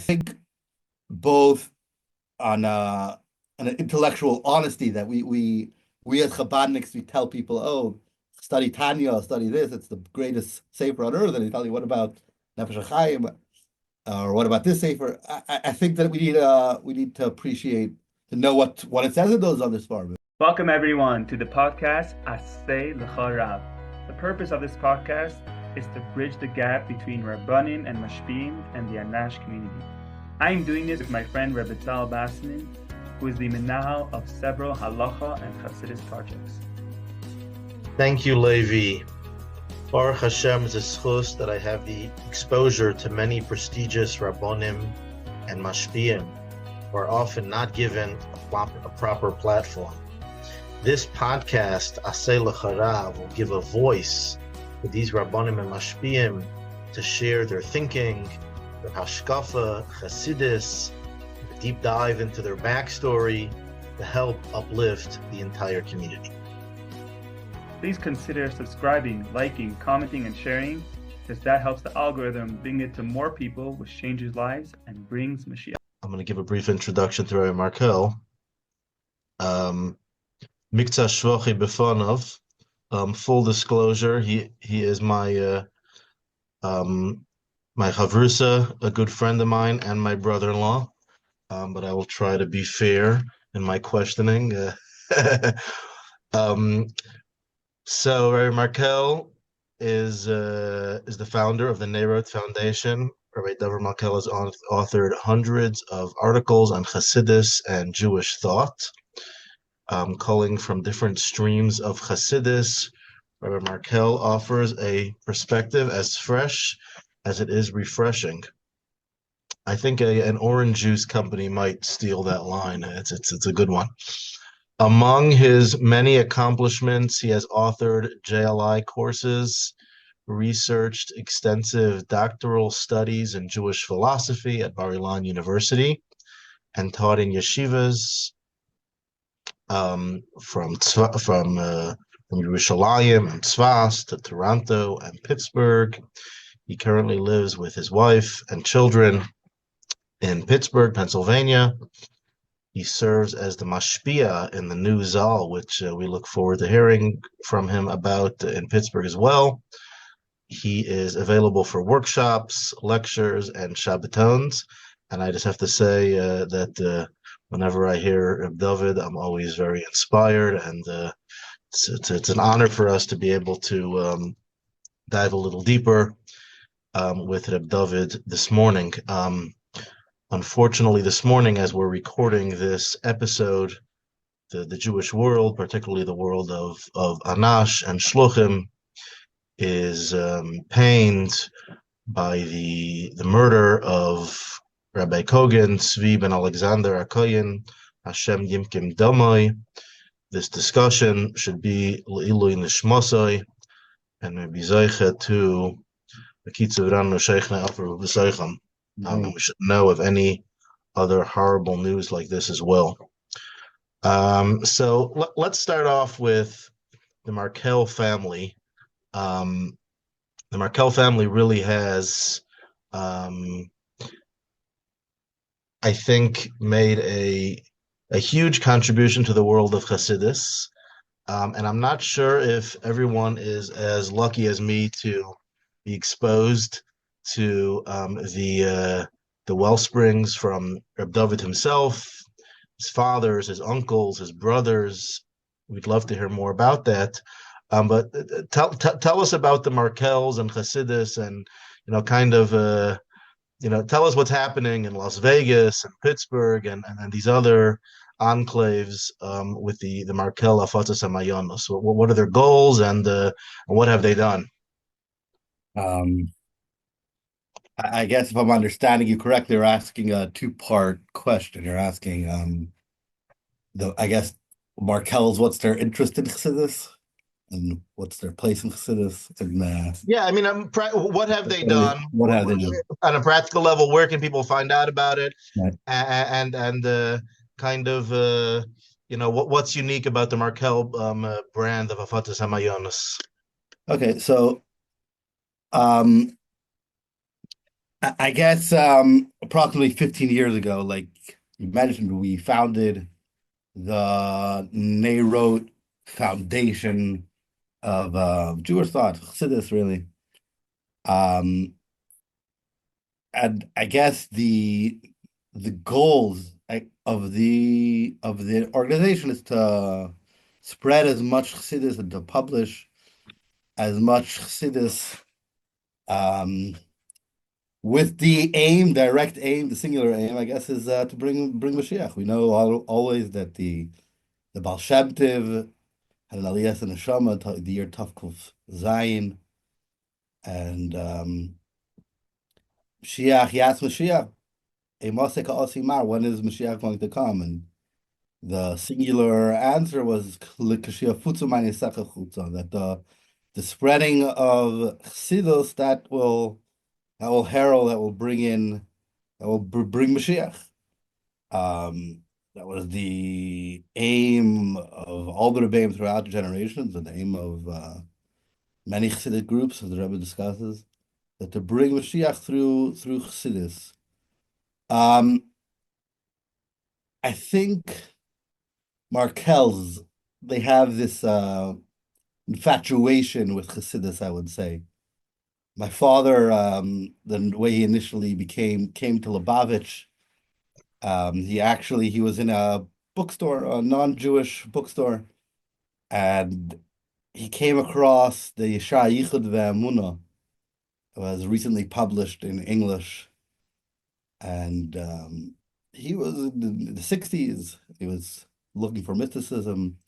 think both on an intellectual honesty that we as Chabadniks, we tell people, oh, study Tanya, study this, it's the greatest sefer on earth, and they tell you, what about Nefesh HaChaim, or what about this sefer? I think that we need to appreciate, to know what it says in those other svarim. Welcome everyone to the podcast HalachaU. The purpose of this podcast is to bridge the gap between Rabbanim and Mashpim and the Anash community. I am doing this with my friend Rebbe Bassman, who is the Menahel of several Halacha and Chassidus projects. Thank you, Levi. Baruch Hashem, is a schus that I have the exposure to many prestigious Rabbonim and Mashpim who are often not given a proper platform. This podcast, Asay L'Charav, will give a voice to these Rabbonim and Mashpim to share their thinking, their hashkafa, Chassidus, a deep dive into their backstory to help uplift the entire community. Please consider subscribing, liking, commenting, and sharing, because that helps the algorithm bring it to more people, which changes lives and brings Mashiach. I'm going to give a brief introduction to R Markel. Mikta Shvochi Befonov. Full disclosure, he is my chavrusa, a good friend of mine, and my brother-in-law. But I will try to be fair in my questioning. So R Markel is the founder of the Neirot Foundation. Rabbi Dovid Markel has authored hundreds of articles on Chassidus and Jewish thought, culling from different streams of Chassidus. Rabbi Markel offers a perspective as fresh as it is refreshing. I think an orange juice company might steal that line. It's a good one. Among his many accomplishments, he has authored JLI courses, researched extensive doctoral studies in Jewish philosophy at Bar Ilan University, and taught in yeshivas from Yerushalayim and Tzfas to Toronto and Pittsburgh. He currently lives with his wife and children in Pittsburgh, Pennsylvania. He serves as the mashpia in the new Zal, which we look forward to hearing from him about in Pittsburgh as well. He is available for workshops, lectures, and Shabbatons. And I just have to say that whenever I hear Rebbe Dovid, I'm always very inspired, and it's an honor for us to be able to dive a little deeper with Rebbe Dovid this morning. Unfortunately, this morning, as we're recording this episode, the Jewish world, particularly the world of Anash and Shluchim, is pained by the murder of Rabbi Kogan, Tzvi ben Alexander Akoyan, Hashem Yimkim Damai. This discussion should be L'ilui Nishmosai, and maybe Zeicha to Bekitzav Ranu Sheichna Afru B'Seicham. And we should know of any other horrible news like this as well. So let's start off with the Markel family. The Markel family really has, I think, made a huge contribution to the world of Chassidus. And I'm not sure if everyone is as lucky as me to be exposed to the wellsprings from Rebbe Dovid himself, his fathers, his uncles, his brothers. We'd love to hear more about that. But tell us about the Markels and Chassidus, and tell us what's happening in Las Vegas and Pittsburgh and these other enclaves with the Markel Hafotzas Hamayonois. So what are their goals, and what have they done? I guess if I'm understanding you correctly, you're asking a two-part question. You're asking, Markel's, what's their interest in Chassidus, and what's their place in Chassidus? Yeah, I mean, what have they done? What have they done? On a practical level, where can people find out about it? Right. And what's unique about the Markel brand of Hafotzas Hamayonois? Okay, so I guess approximately 15 years ago, like you mentioned, we founded the Neirot Foundation of Jewish thought, Chassidus, really. Um, and I guess the goals of the organization is to spread as much Chassidus and to publish as much Chassidus, um, with the aim, direct aim, the singular aim, I guess, is to bring Mashiach. We know always that the Baal Shem Tov had an Aliyas and a Shama, the year Tavkuf Zayin, and Mashiach, Yas Mashiach, Emoseka Osimar, when is Mashiach going to come? And the singular answer was Kashia Futsu Mani Saka Chutza, that the spreading of Chassidus that will herald, that will bring Mashiach. That was the aim of all the Rebbeim throughout the generations, and the aim of many Chassidic groups, as the Rebbe discusses, that to bring Mashiach through Chassidus. I think Markel's, they have this infatuation with Chassidus, I would say. My father, the way he initially came to Lubavitch, he was in a bookstore, a non-Jewish bookstore, and he came across the Yeshua Yichud Ve'emunah. It was recently published in English, and he was in the 60s. He was looking for mysticism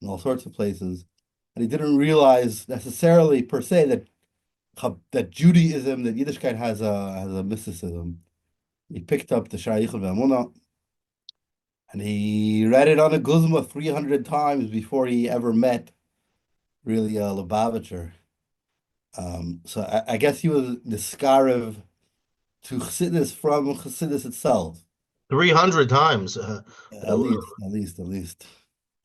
in all sorts of places, and he didn't realize necessarily per se that Judaism, that Yiddishkeit has a mysticism. He picked up the Shara Yichud Ve'emunah, and he read it on a guzma 300 times before he ever met really a Lubavitcher. So I guess he was niskarev to Chassidus from Chassidus itself. 300 times. At least, at least, at least.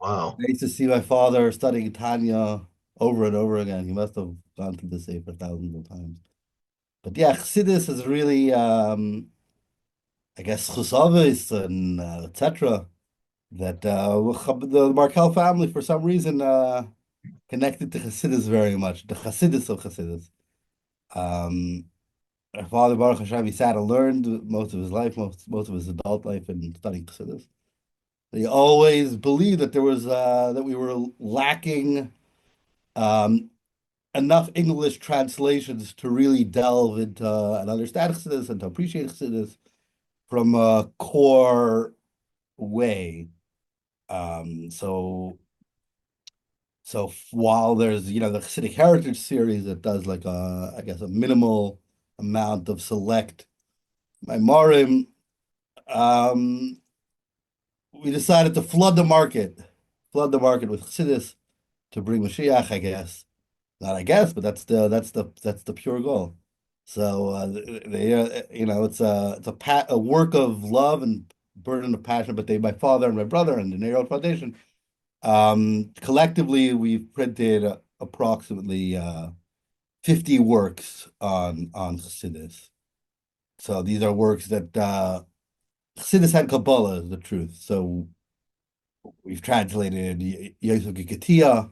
Wow. I used to see my father studying Tanya over and over again. He must have gone through the Sefer thousands of times. But yeah, Chassidus is really, I guess, Chusavis and etc. That the Markel family, for some reason, connected to Chassidus very much, the Chassidus of Chassidus. My father, Baruch Hashem, he sat and learned most of his life, most of his adult life, in studying Chassidus. He always believed that that we were lacking um, enough English translations to really delve into and understand Chassidus and to appreciate Chassidus from a core way. So while there's the Chassidic Heritage series that does like I guess a minimal amount of select Maimarim, we decided to flood the market with Chassidus to bring Mashiach, I guess. Not I guess, but that's the pure goal. So it's a work of love and burden of passion. But my father and my brother and the Neirot Foundation, collectively we've printed approximately 50 works on Chassidus. So these are works that Chassidus and Kabbola is the truth. So we've translated Yosef Gigatia.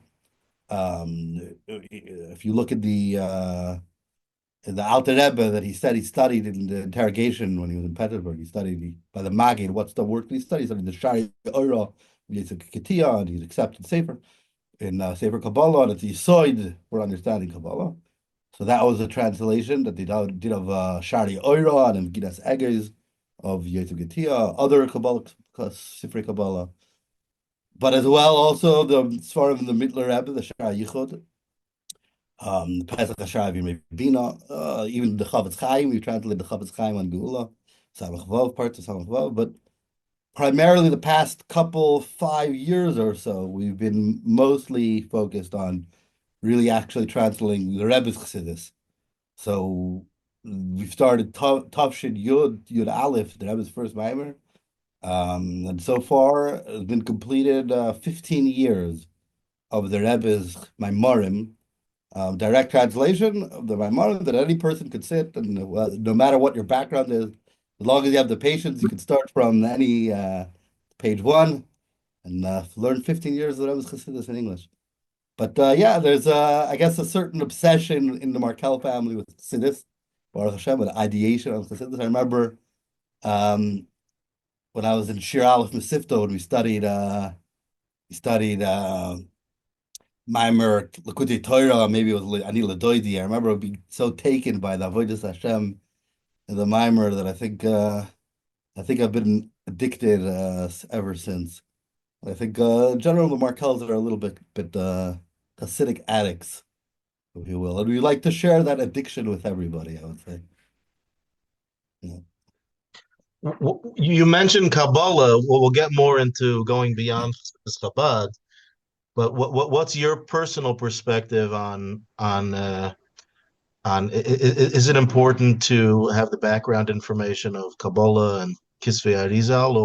If you look at the Alter Rebbe that he said he studied in the interrogation when he was in Petersburg, he studied by the Maggid. What's the work that he studied? He studied the Shari Oira, Yosef Gigatia, and he's accepted Sefer in Sefer Kabbola, and it's Yisoid for understanding Kabbola. So that was a translation that they did of Shari Oira and Gidas Egez of Yosef Gigatia, other Kabbalah, Sifrei Kabbalah. But as well, also the Svarim of the mittiler Rebbe, the Shara Yichud, the Pesach HaShara Yimei Bina, even the Chavetz Chaim, we translated the Chavetz Chaim on Geula, Samach Vav, parts of Samach Vav, but primarily the past 5 years or so, we've been mostly focused on really actually translating the Rebbe's Chassidus. So we've started Tavshin Yud Aleph, the Rebbe's first Maimer. And so far, it's been completed 15 years of the Rebbe's Maimarim, direct translation of the Maimonides that any person could sit, and no matter what your background is, as long as you have the patience, you can start from any page one and learn 15 years of Rebbe's Chassidus in English. But yeah, there's I guess a certain obsession in the Markel family with Chassidus, Baruch Hashem, with ideation of Chassidus. I remember when I was in Shir Aleph Mesivta, when we studied Maimer Likkutei Torah, maybe it was Ani Ladoidi. I remember being so taken by the Hafotzas Hashem and the Maimer that I think I've been addicted ever since. I think in general the Markels are a little bit Hasidic addicts, if you will, and we like to share that addiction with everybody, I would say. Yeah. You mentioned Kabbola. We'll get more into going beyond Chabad, but what's your personal perspective on is it important to have the background information of Kabbola and Kisvei Arizal,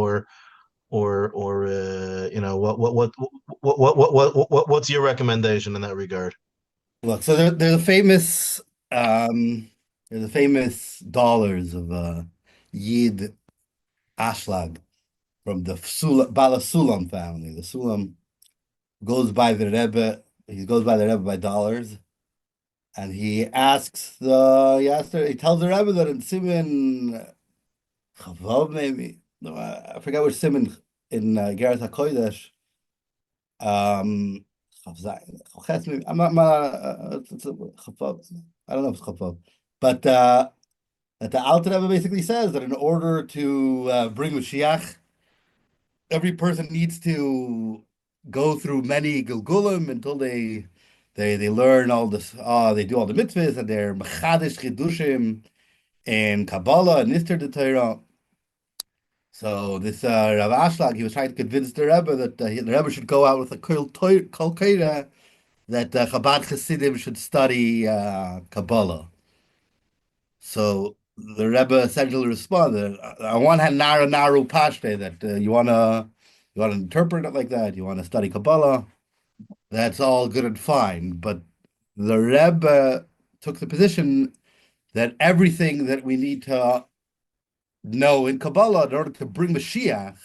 or you know, what's your recommendation in that regard? Look, so there's the famous dollars of Yid Ashlag from the Bala Sulam family. The Sulam goes by the Rebbe. He goes by the Rebbe by dollars, and he tells the Rebbe that in Siman Chavav, maybe no, I forget which Siman in Geras HaKodesh. I'm not, I don't know if it's Chafav, but that the Alter Rebbe basically says that in order to bring Mashiach, every person needs to go through many Gilgulim until they learn all this. They do all the mitzvahs and they're mechadish chidushim and Kabbola and Nister de Torah. So this Rav Ashlag, he was trying to convince the Rebbe that the Rebbe should go out with a kol Torah, that Chabad Chassidim should study Kabbalah. So the Rebbe essentially responded, on one hand, naru pashte, that you wanna interpret it like that, you want to study Kabbalah, that's all good and fine. But the Rebbe took the position that everything that we need to know in Kabbalah in order to bring Mashiach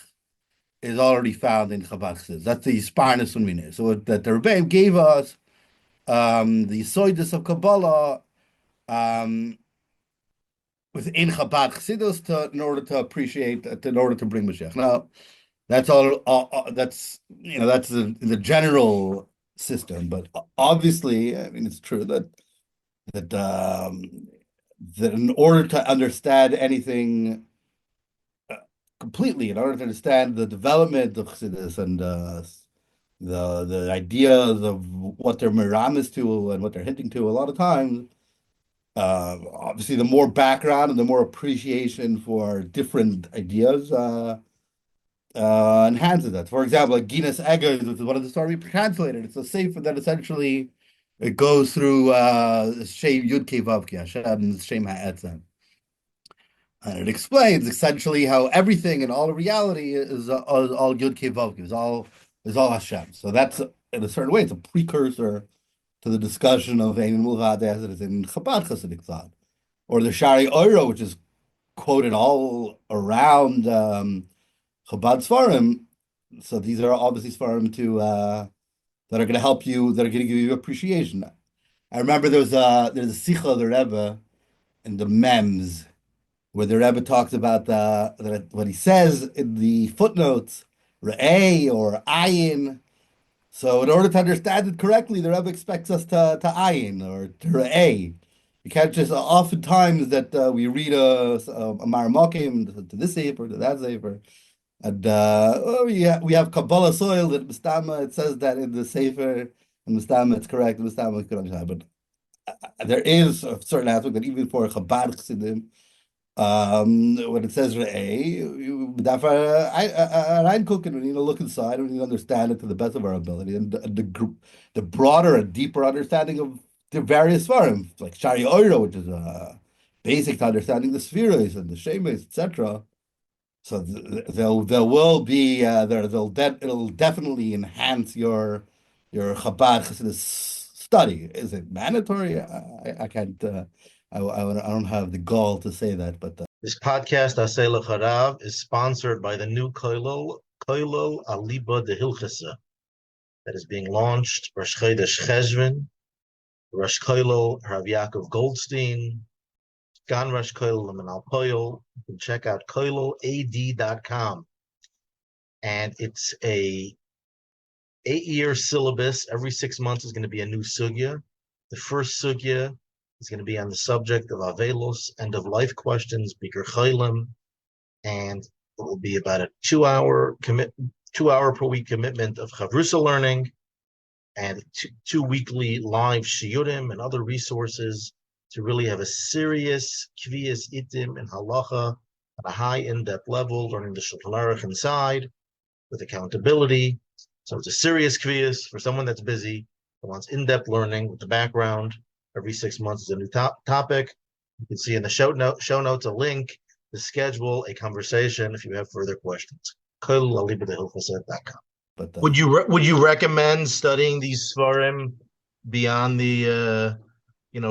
is already found in Chabad Chassidus. That's the Sparnus Unmine. So that the Rebbe gave us the Soidus of Kabbalah within Chabad Chassidus in order to appreciate, in order to bring Mashiach. Now, that's that's the general system, but obviously, I mean, it's true that in order to understand anything completely, in order to understand the development of Chassidus and the ideas of what they're miramis to and what they're hinting to, a lot of times, obviously, the more background and the more appreciation for different ideas enhances that. For example, like Guinness Eggers, which is one of the stories we translated, it's a sefer that essentially it goes through Shem Yud Kei Vav Ki Hashem Shem Ha'etzem. And it explains essentially how everything and all of reality is all Yud Kei Vav Ki, is all Hashem. So that's, in a certain way, it's a precursor to the discussion of Ein Mulvad as it is in Chabad Chassidic thought, or the Shari Oiro, which is quoted all around Chabad Seforim. So these are obviously Seforim that are going to help you, that are going to give you appreciation. I remember there's a Sicha of the Rebbe in the Mems, where the Rebbe talks about what he says in the footnotes, Re'eh or Ayin. So in order to understand it correctly, the Rebbe expects us to Ayin or to Re'eh. You can't just, oftentimes that we read a Maramakim to this sefer, to that sefer, and we have Kabbalah soil that Mistama, it says that in the sefer, and Mistama it's correct, and Mistama is good understand. But there is a certain aspect that even for Chabad Chassidim, when it says Re'eh, we need to look inside, we need to understand it to the best of our ability, and the broader and deeper understanding of the various Svarim, like Shari Oiro, which is basic to understanding the spheres and the shemes, etc. So it'll definitely enhance your Chabad Chassidus study. Is it mandatory? I can't. I don't have the gall to say that, but This podcast, Asay L'Charav, is sponsored by the new Kollel Aliba Dehilchosa that is being launched. Rosh Chodesh Cheshvan, Rosh Kollel Rav Yaakov Goldstein, Gan Rosh Kollel Menahel. You can check out kollelad.com, and it's a 8-year syllabus. Every 6 months is going to be a new sugya. The first sugya is going to be on the subject of avelos, end of life questions, bikur chaylim, and it will be about a 2-hour per week commitment of chavrusa learning, and two weekly live shiurim and other resources to really have a serious kviyas itim and halacha at a high in-depth level, learning the Shulchan Aruch inside with accountability. So it's a serious kviyas for someone that's busy, who wants in-depth learning with the background. Every 6 months is a new topic. You can see in the show notes a link to schedule a conversation if you have further questions. Dehilchosa.com. But Would you recommend studying these svarim beyond the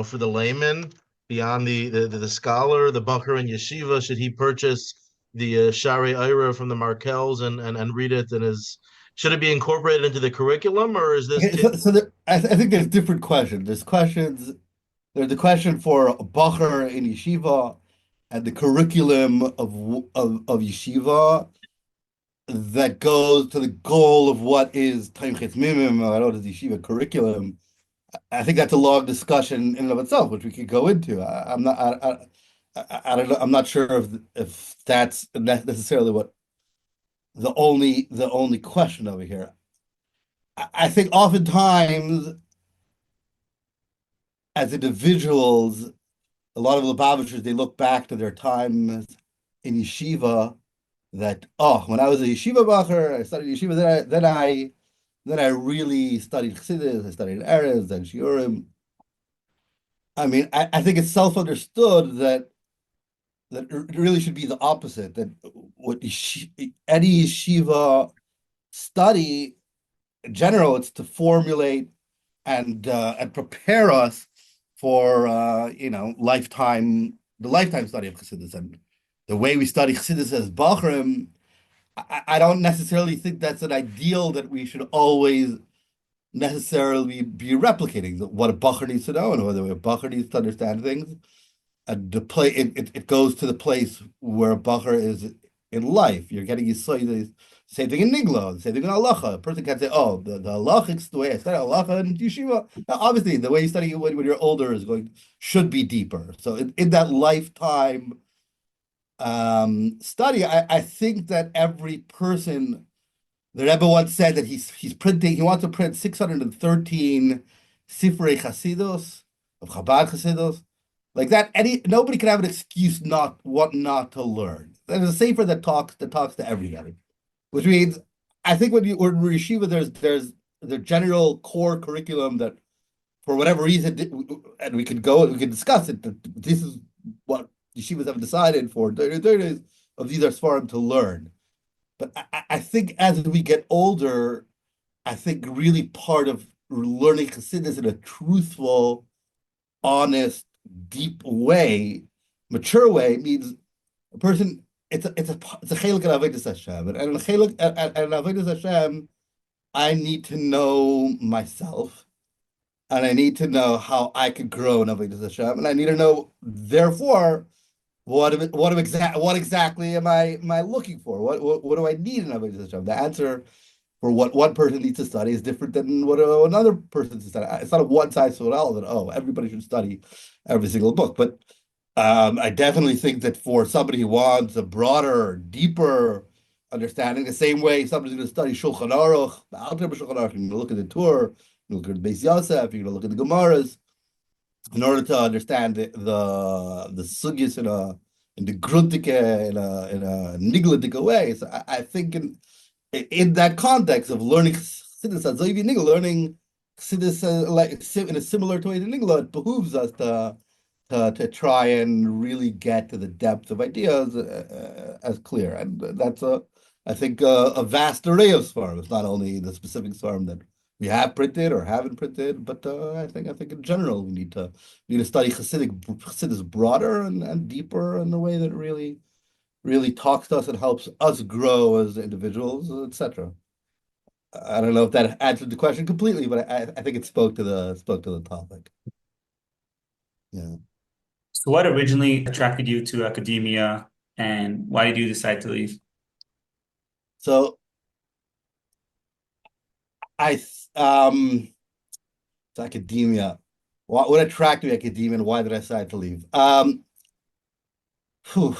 for the layman, beyond the scholar, the bacher in yeshiva? Should he purchase the Shari Ira from the Markels and read it, and should it be incorporated into the curriculum, or is this? Okay, I think there's different questions. There's the question for a bacher in yeshiva and the curriculum of yeshiva that goes to the goal of what is Taim Chetz Mimim, what is yeshiva curriculum. I think that's a long discussion in and of itself, which we could go into. I'm not sure if that's necessarily what the only question over here. I think oftentimes as individuals, a lot of Lubavitchers, they look back to their time in yeshiva that, when I was a yeshiva bacher, I studied yeshiva, then I really studied Chassidus, I studied Erez and Shiurim. I mean, I think it's self-understood that it really should be the opposite, that what any yeshiva study, in general, it's to formulate and prepare us for the lifetime study of Chassidus. And the way we study Chassidus as Bachrim, I don't necessarily think that's an ideal that we should always necessarily be replicating. What a Bacher needs to know and whether a Bacher needs to understand things. And it goes to the place where a Bacher is in life. You're getting the same thing in Nigla, the same thing in Halacha. A person can't say, the Halachics, the way I study Halacha in Yeshiva. Now, obviously, the way you study when you're older should be deeper. So in that lifetime study, I think that every person, the Rebbe once said that he wants to print 613 Sifrei Chassidus, of Chabad Chassidus, like that. Nobody can have an excuse not to learn. There's a sefer that talks to everybody, which means I think when we're in yeshiva, there's the general core curriculum that, for whatever reason, and we can discuss it. That this is what yeshivas have decided for 30 days of these are svarim to learn. But I think as we get older, I think really part of learning Chassidus in a truthful, honest, deep way, mature way, means a person. It's a chelik of Avodas Hashem, and in Avodas Hashem, I need to know myself, and I need to know how I could grow in Avodas Hashem, and I need to know, therefore, what exactly am I looking for? What do I need in Avodas Hashem? The answer for what one person needs to study is different than what another person needs to study. It's not a one size fits all that everybody should study every single book, but I definitely think that for somebody who wants a broader, deeper understanding, the same way somebody's going to study Shulchan Aruch, the Alter Shulchan Aruch, you're going to look at the Torah, you're going to look at Beis Yosef, you're going to look at the Gemaras, in order to understand the sugyas in the gruntige, in a nigladige way. So I think in that context of learning Chassidus, learning Chassidus in a similar way to Nigla, it behooves us to try and really get to the depth of ideas as clear. And that's I think a vast array of svarim. It's not only the specific svarim that we have printed or haven't printed, but I think in general we need to study Chassidus broader and deeper in a way that really talks to us and helps us grow as individuals, etc. I don't know if that answered the question completely, but I think it spoke to the topic. Yeah. So what originally attracted you to academia, and why did you decide to leave? So to academia. What attracted me to academia, and why did I decide to leave? Whew.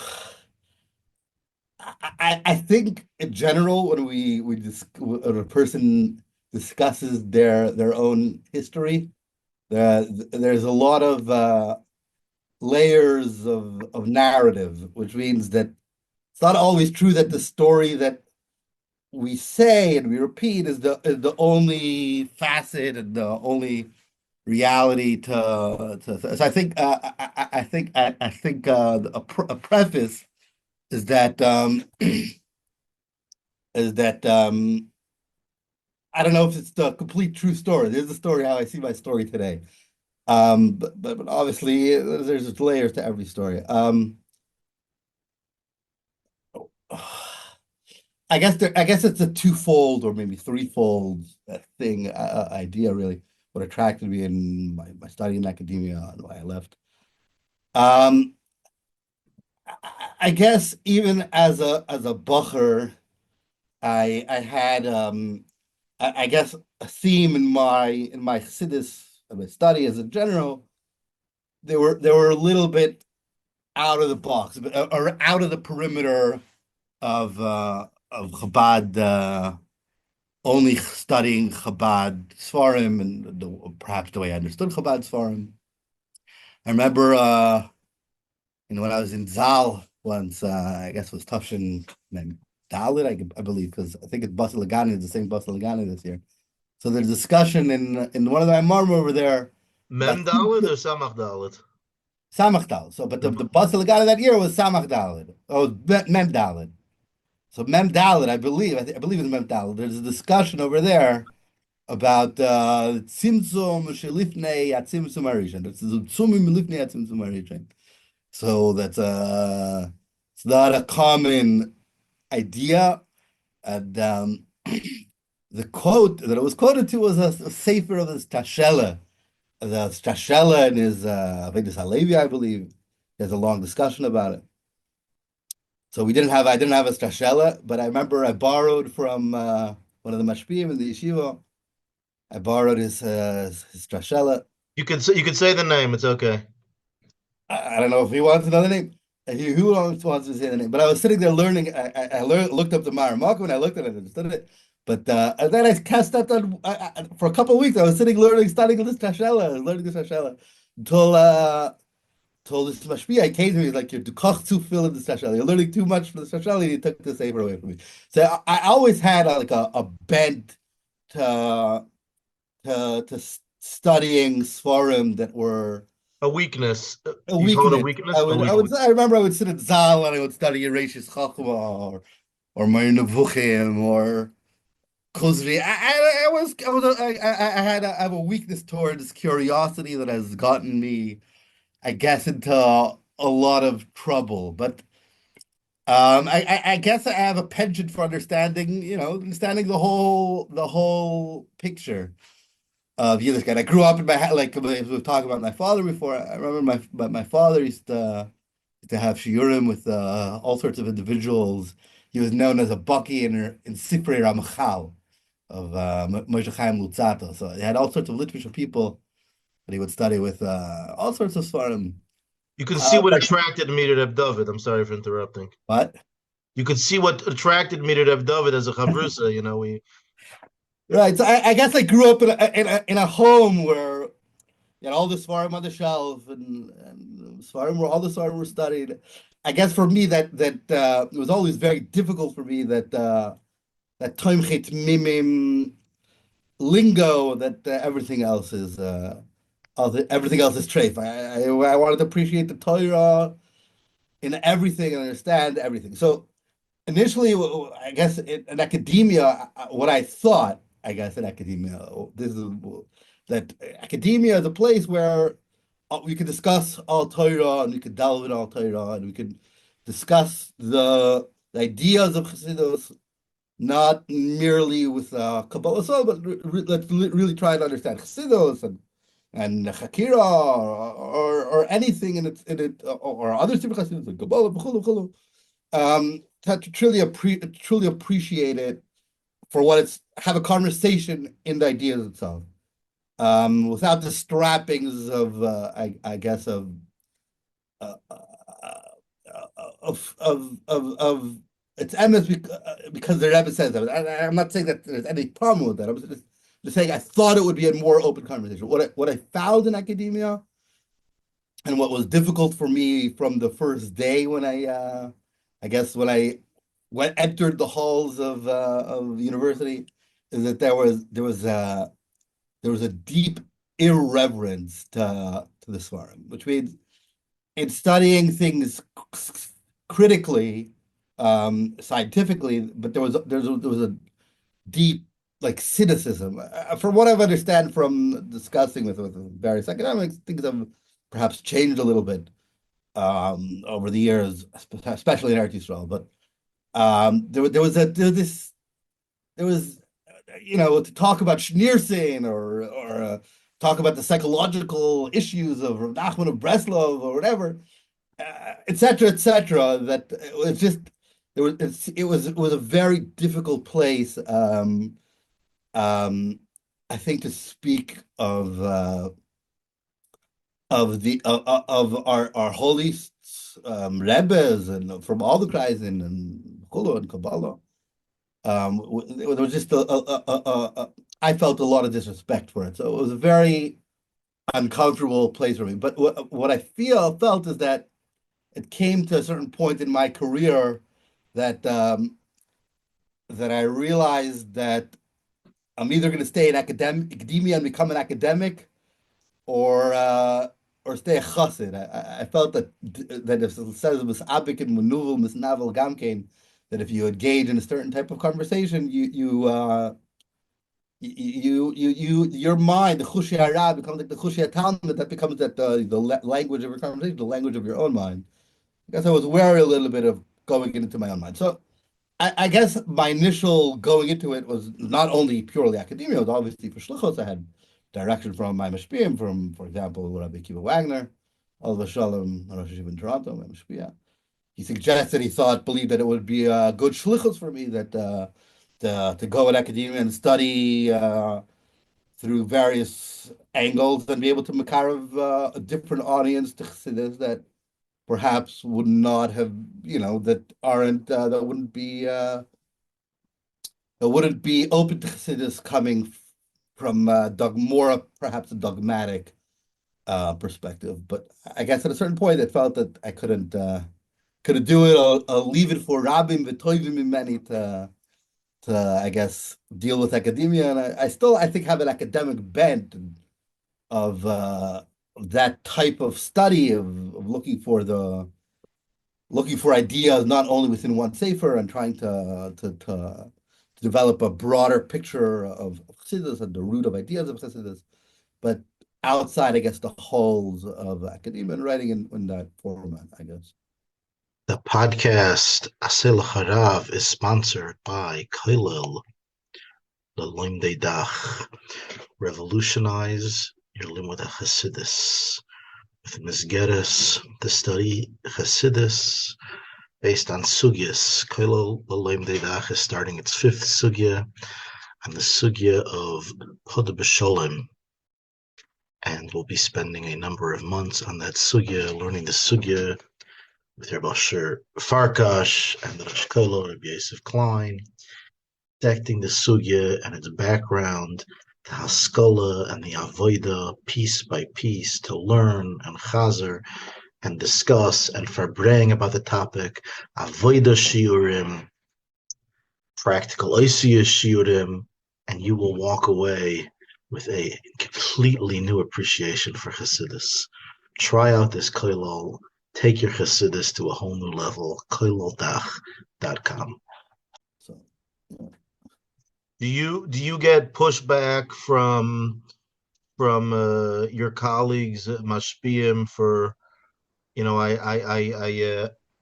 I think in general when a person discusses their own history, there's a lot of layers of narrative, which means that it's not always true that the story that we say and we repeat is the only facet and the only reality so I think a preface is that I don't know if it's the complete true story. There's the story how I see my story today. But obviously there's layers to every story. I guess it's a twofold or maybe threefold thing idea really. What attracted me in my study in academia and why I left. I guess even as a bacher, I had I guess a theme in my Chassidus my study as a general. They were a little bit out of the box or out of the perimeter of Chabad. Only studying Chabad Seforim and perhaps the way I understood Chabad Seforim. I remember, when I was in Zal once, I guess it was Tufshin named Dalit, I believe, because I think it's Bassman is the same Bassman this year. So there's discussion in one of the Imam over there. Mem Dalit or Samach Dalit? Samach Dalit. So, but the Bassman that year was Samach Dalit. Oh, Mem Dalit. So Mem Dalit, I believe it's Mem Dalit. There's a discussion over there about Tzimtzum Shelifnei Atzimtzum Arishan. It's Tzumim Lifnei Atzimtzum Arishan. So that's it's not a common idea. And the quote that it was quoted to was a sefer of his Tashela. The Tashela and his Hafotzas Hamayonois, I believe. There's a long discussion about it. So I didn't have a Tashela, but I remember I borrowed from one of the mashpim in the yeshiva. I borrowed his Tashela. You can say the name. It's okay. I don't know if he wants another name. Who wants to say the name? But I was sitting there learning. I looked up the R Markel and I looked at it and understood it. But and then I cast that on for a couple of weeks. I was studying this Tashela, learning this Tashela until this mashpia came to me. He's like, you're too full of this Tashela. You're learning too much from the Tashela. He took the saver away from me. So I always had a bent to studying Seforim that were a weekness. A weakness. I remember I would sit at Zal and I would study Yereshis Chachma or Meir Nevuchim or Kozri. I have a weakness towards curiosity that has gotten me, I guess, into a lot of trouble. But I guess I have a penchant for understanding the whole picture of Yiddishkeit. I grew up in like we were talking about my father before. I remember my father used to have shiurim with all sorts of individuals. He was known as a baki in Sifrei Ramchal of Moshe Chaim Lutzato. So he had all sorts of literature people that he would study with, all sorts of svarim. You can see what attracted me to Rebbe Dovid. I'm sorry for interrupting. What? You could see what attracted me to Rebbe Dovid as a chavrusa. Right. So I guess I grew up in a home where all the svarim on the shelf and all the svarim were studied. I guess for me that it was always very difficult for me that toimchet mimim lingo that everything else is treif. I wanted to appreciate the Torah in everything and understand everything. So initially, I guess in academia, what I thought I guess, in academia. This is that academia is a place where we could discuss all Torah and we could delve in all Torah and we could discuss the ideas of Chassidus, not merely with Kabbola, but let's really try to understand Chassidus and Chakira or anything in it or other super Chassidus like Kabbola, to truly appreciate it for what it's, have a conversation in the ideas itself, without the strappings of I guess of it's emes because the Rebbe says that. I'm not saying that there's any problem with that. I'm just saying I thought it would be a more open conversation. What I found in academia, and what was difficult for me from the first day when I guess when I entered the halls of university, is that there was a deep irreverence to the Seforim, which means in studying things critically, scientifically, but there was a deep like cynicism. From what I've understand from discussing with various academics, things have perhaps changed a little bit over the years, especially in Eretz Yisrael. But there was to talk about Schneerson or talk about the psychological issues of Rav Nachman of Breslov or whatever, etc., etc. That it was just it was a very difficult place. I think to speak of our holy Rebbes and from all the Kreisen and Chulu and Kabbalah. There was just I felt a lot of disrespect for it, so it was a very uncomfortable place for me. But what I felt is that it came to a certain point in my career that that I realized that I'm either going to stay in academia and become an academic, or stay a chassid. I felt that if it says misabik and manuvel misnavel gamkein, that if you engage in a certain type of conversation, your mind, the chushi hara, becomes like the chushi talmud. That becomes the language of your conversation, the language of your own mind. I guess I was wary a little bit of going into my own mind. So I guess my initial going into it was not only purely academia. It was obviously for shlichos. I had direction from my mashpiyim, from, for example, Rabbi Kiva Wagner, Oliver Shalom, Rosh Yeshiva in Toronto, my mashpiyah. He suggested, believed that it would be a good shlichus for me that to go in academia and study through various angles and be able to makarev a different audience to Chassidus that perhaps would not have, that wouldn't be open to Chassidus coming from more perhaps a dogmatic perspective. But I guess at a certain point, I felt that I couldn't do it. I'll leave it for Rabbim v'toivim many to I guess deal with academia, and I still think have an academic bent of that type of study of looking for ideas not only within one sefer and trying to develop a broader picture of Chassidus and the root of ideas of Chassidus, but outside, I guess, the halls of academia and writing in that format, I guess. The podcast HalachaU is sponsored by Kollel, the Lomdei Dach. Revolutionize your limud Chassidus with Misgeres, the study Chassidus based on sugyas. Kollel, the Lomdei Dach, is starting its 5th sugya on the sugya of Hod B'Sholem, and we'll be spending a number of months on that sugya, learning the sugya with Rabbi Farkash and the Rosh Kollel, Rabbi Yosef Klein, dissecting the sugya and its background, the haskalah and the avoida, piece by piece, to learn and chazer and discuss and farbrang about the topic, avoida shiurim, practical oisiya shiurim, and you will walk away with a completely new appreciation for Chassidus. Try out this Kollel. Take your Chassidus to a whole new level. KollelDach.com. So, yeah. Do you get pushback from your colleagues at Mashpiyim for,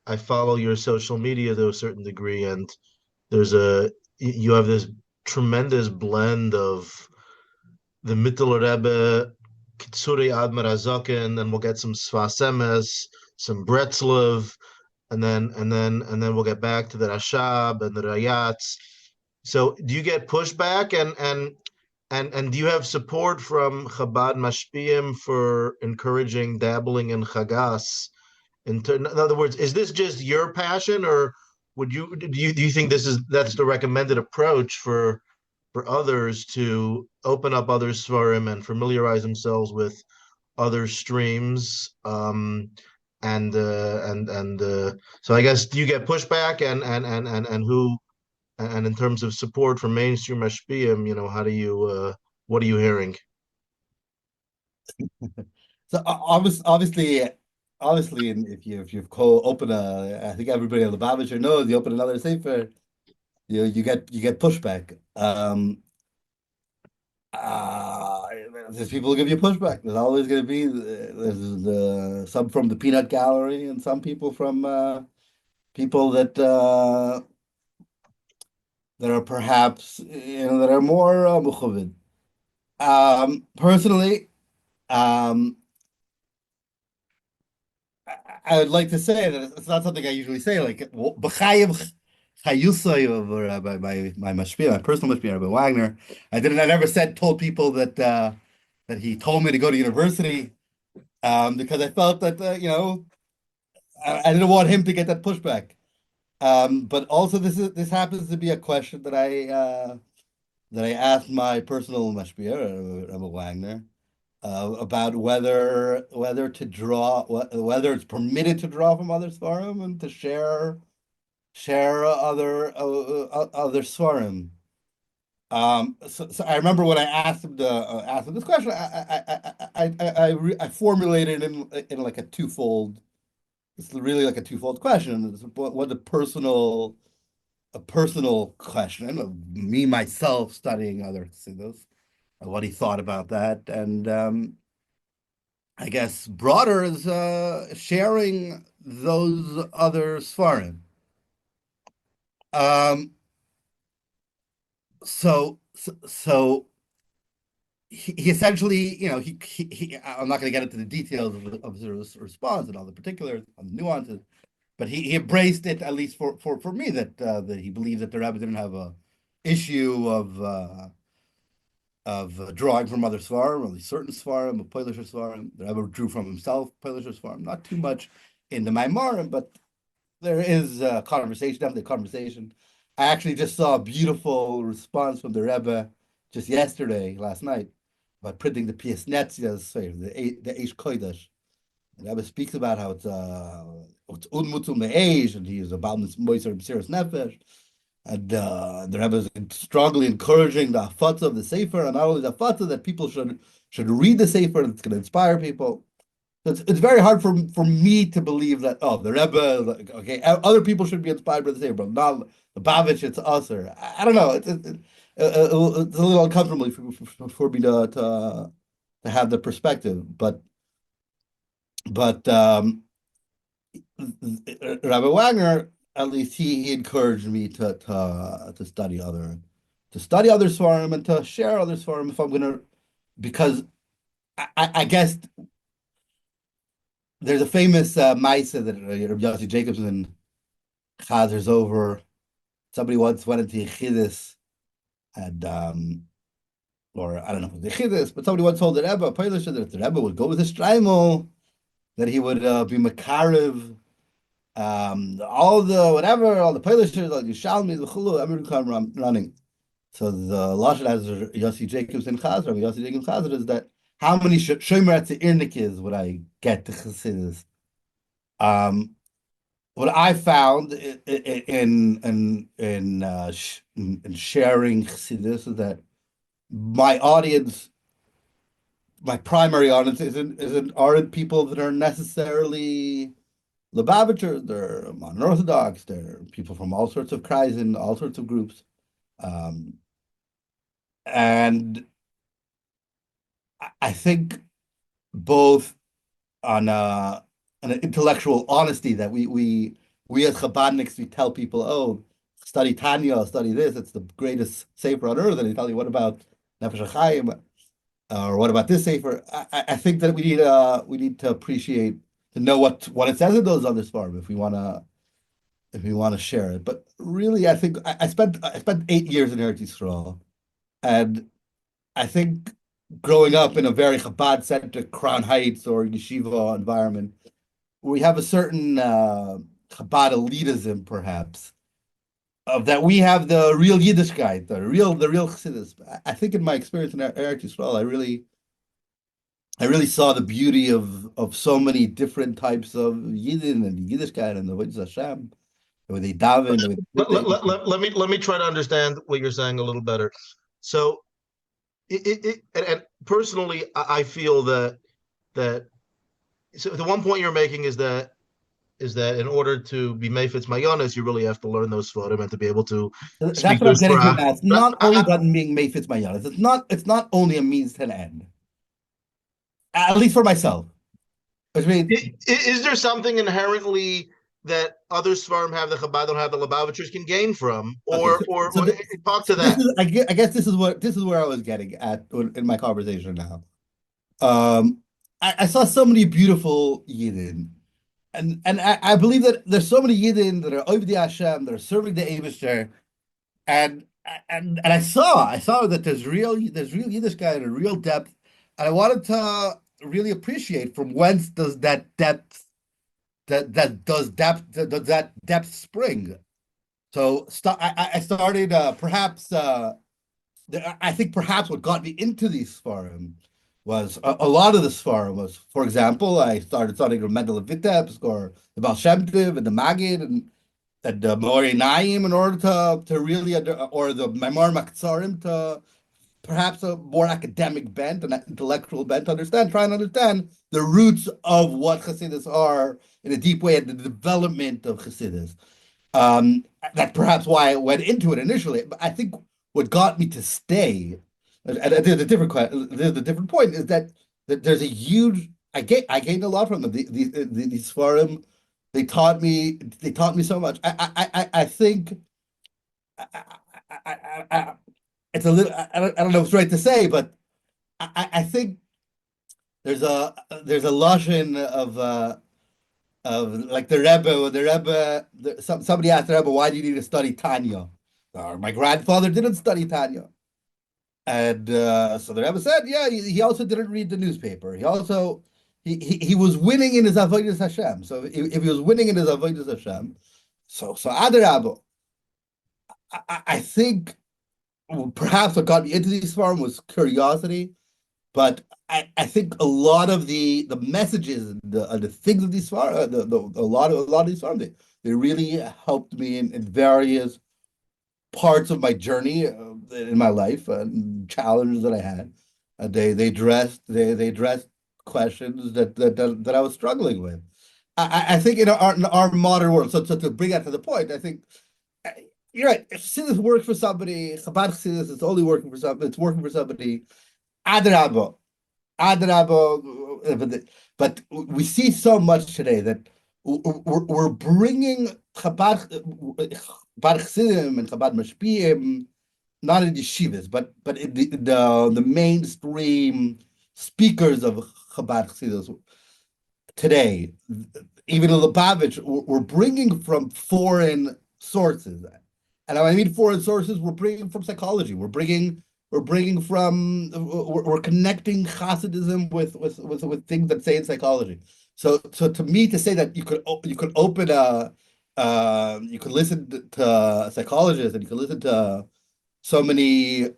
I follow your social media to a certain degree, and you have this tremendous blend of the mittiler Rebbe, Kitsuri Admar Azaken, then we'll get some Sfas Emes, some Bretzlev, and then we'll get back to the Rashab and the Rayats. So do you get pushback, and do you have support from Chabad Mashpiyim for encouraging dabbling in Chagas? In other words, is this just your passion, or do you think that's the recommended approach for others to open up other svarim and familiarize themselves with other streams? So I guess, do you get pushback, and in terms of support from mainstream mashpiyim, what are you hearing? So obviously, and if you open I think everybody on the Lubavitcher knows, you open another sefer, you get pushback. Uh, there's people who give you pushback. There's always going to be some from the peanut gallery and some people from people that are perhaps that are more mukhavin. Personally, um, I would like to say that it's not something I usually say. Like b'chayim chayusay of my mashpia, my personal mashpia, Rabbi Wagner. I never told people that he told me to go to university because I felt that I didn't want him to get that pushback. But also this happens to be a question that I asked my personal mashpia, Rebbe Wagner, about whether to draw, whether it's permitted to draw from other svarim and to share other svarim. So I remember when I asked him this question, I formulated it in like a twofold. It's really like a twofold question. It's what a personal question of me myself studying other Chassidus, and what he thought about that, and I guess broader is sharing those other Sfarim. Um, so he essentially, I'm not going to get into the details of the response and all the particulars, on the nuances, but he embraced it, at least for me, that he believed that the Rebbe didn't have a issue of drawing from other Svarim, only certain Svarim, a Polish Svarim. The Rebbe drew from himself, Polish Svarim, not too much in the Maimarim, but there is a conversation, definitely a conversation. I actually just saw a beautiful response from the Rebbe just last night, about printing the Pias Netzias, the Eish Kodesh. The Rebbe speaks about how it's unmutzum me'eish, and he is about Moiser B'Siras Nefesh. And the Rebbe is strongly encouraging the Hafotzas of the Sefer, and not only the Hafotzas, that people should read the Sefer, and it's going to inspire people. So it's very hard for me to believe that, the Rebbe, okay, other people should be inspired by the Sefer, but not the Bavitch, it's us, or I don't know. It's a little uncomfortable for me to have the perspective, but Rabbi Wagner, at least he encouraged me to study other svarim and to share other svarim if I'm gonna, because I guess there's a famous Maisa that Rabbi Yossi Jacobson chazers over. Somebody once went into Yechidus, and or I don't know if it was Yechidus, but somebody once told the Rebbe, that if the Rebbe would go with his Streimel, that he would be Makariv, all the Polishers, all the Yishalmis, the Chulu, everyone come running. So the Lashon has Yossi Jacobson Chazer, Yossi Jacobson Chazer is that how many Shomer Tzirnikis would I get to Chassidus? What I found in sharing Chassidus is that my audience, my primary audience, aren't people that are necessarily Lubavitchers. They're modern Orthodox. They're people from all sorts of kreisen, all sorts of groups. and I think both on an intellectual honesty that we as Chabadniks, we tell people, oh, study Tanya, study this, it's the greatest sefer on earth, and they tell you, what about Nefesh HaChaim, or what about this sefer? I think that we need to appreciate, to know what it says in those other svarim if we want to share it. But really, I think I spent 8 years in Eretz Yisrael, and I think growing up in a very Chabad-centric Crown Heights or yeshiva environment, we have a certain Chabad elitism, perhaps, of that we have the real Yiddishkeit, the real Chassidus. I think in my experience in Eretz Yisrael, I really saw the beauty of so many different types of Yidden and Yiddishkeit and the Avodas Hashem, the way they daven, the way Let me try to understand what you're saying a little better. So, and personally, I feel that so the one point you're making is that in order to be Meifetz Mayonis, you really have to learn those Seforim and to be able to That's speak what I'm those getting to Torah. now. It's not only about being Meifetz Mayonis. It's not only a means to an end. At least for myself. Which means, is there something inherently that other Svarim have that Chabad don't have, the Lubavitchers can gain from, or talk to that? I guess this is where I was getting at in my conversation now. I saw so many beautiful Yidden, and I believe that there's so many Yidden that are Ovdei Hashem, that are serving the Eibishter, and I saw that there's real Yiddishkeit and a real depth, and I wanted to really appreciate from whence does that depth spring. So I started perhaps I think perhaps what got me into these Seforim was a lot of the Seforim was, for example, I started studying Menahel and Vitebsk or the Baal Shem Tov and the Maggid and the Morei Naim in order to really or the Maimar Makzarim to perhaps a more academic bent, an intellectual bent, try and understand the roots of what Chassidus are in a deep way and the development of Chassidus. That's perhaps why I went into it initially. But I think what got me to stay, and there's a different point, is that there's a huge. I gained a lot from them. These Seforim, they taught me so much. I think. It's a little. I don't know if it's right to say, but I think there's a lashon of like the Rebbe. Somebody asked the Rebbe, "Why do you need to study Tanya?" My grandfather didn't study Tanya, and so the Rebbe said, "Yeah, he also didn't read the newspaper. He also he was winning in his avodas Hashem. So if he was winning in his avodas Hashem, so Adarabba, I think." Perhaps what got me into these forums was curiosity, but I think a lot of the messages and the things of these forums, a lot of these forums, they really helped me in various parts of my journey in my life and challenges that I had. They addressed questions that I was struggling with. I think in our modern world. So to bring that to the point, I think. You're right. If Chassidus works for somebody, Chabad Chassidus is only working for somebody. It's working for somebody. Adarabba. But we see so much today that we're bringing Chabad Chassidim and Chabad Mashpiyim, not in yeshivas, but in the mainstream speakers of Chabad Chassidus today. Even in Lubavitch, we're bringing from foreign sources. And when I mean foreign sources, we're bringing from psychology. We're connecting Chassidism with things that say in psychology. So to me, to say that you could open you could listen to psychologists and you could listen to so many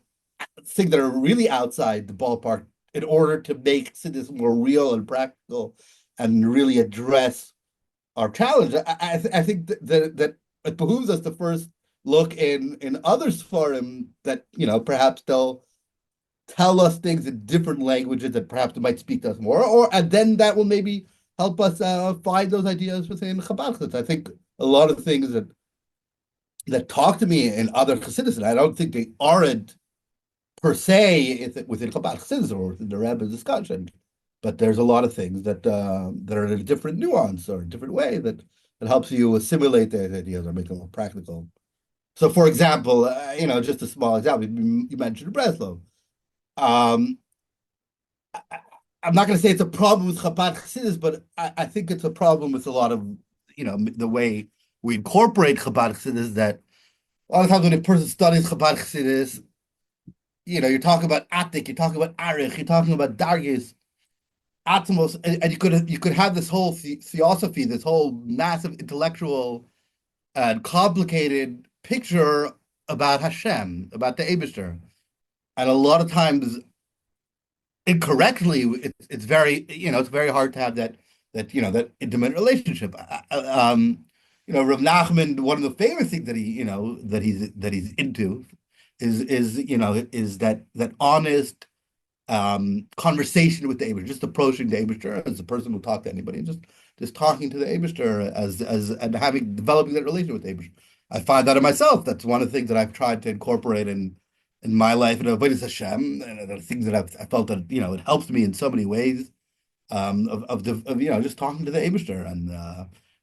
things that are really outside the ballpark in order to make Chassidus more real and practical and really address our challenge. I think that it behooves us to first look in other Seforim that, perhaps they'll tell us things in different languages that perhaps they might speak to us more, and then that will maybe help us find those ideas within Chabad. I think a lot of things that talk to me in other Chassidus, and I don't think they aren't per se within Chabad Chassidus or within the Rebbe discussion, but there's a lot of things that that are in a different nuance or a different way that helps you assimilate the ideas or make them more practical. So, for example, just a small example, you mentioned Breslow. Um, I'm not going to say it's a problem with Chabad Chassidus, but I think it's a problem with a lot of, the way we incorporate Chabad Chassidus, that a lot of times when a person studies Chabad Chassidus, you're talking about Atik, you're talking about Arich, you're talking about Dargis, Atmos, and you could have this whole theosophy, this whole massive intellectual and complicated picture about Hashem, about the Eibishter. And a lot of times, incorrectly, it's very it's very hard to have that intimate relationship. Rav Nachman, one of the famous things that he's into is that honest conversation with the Eibishter, just approaching the Eibishter as a person who talk to anybody, and just talking to the Eibishter as and developing that relationship with the Eibishter. I find that in myself. That's one of the things that I've tried to incorporate in my life, and Avodas Hashem, and the things that I felt that it helps me in so many ways. Of just talking to the Eibishter, and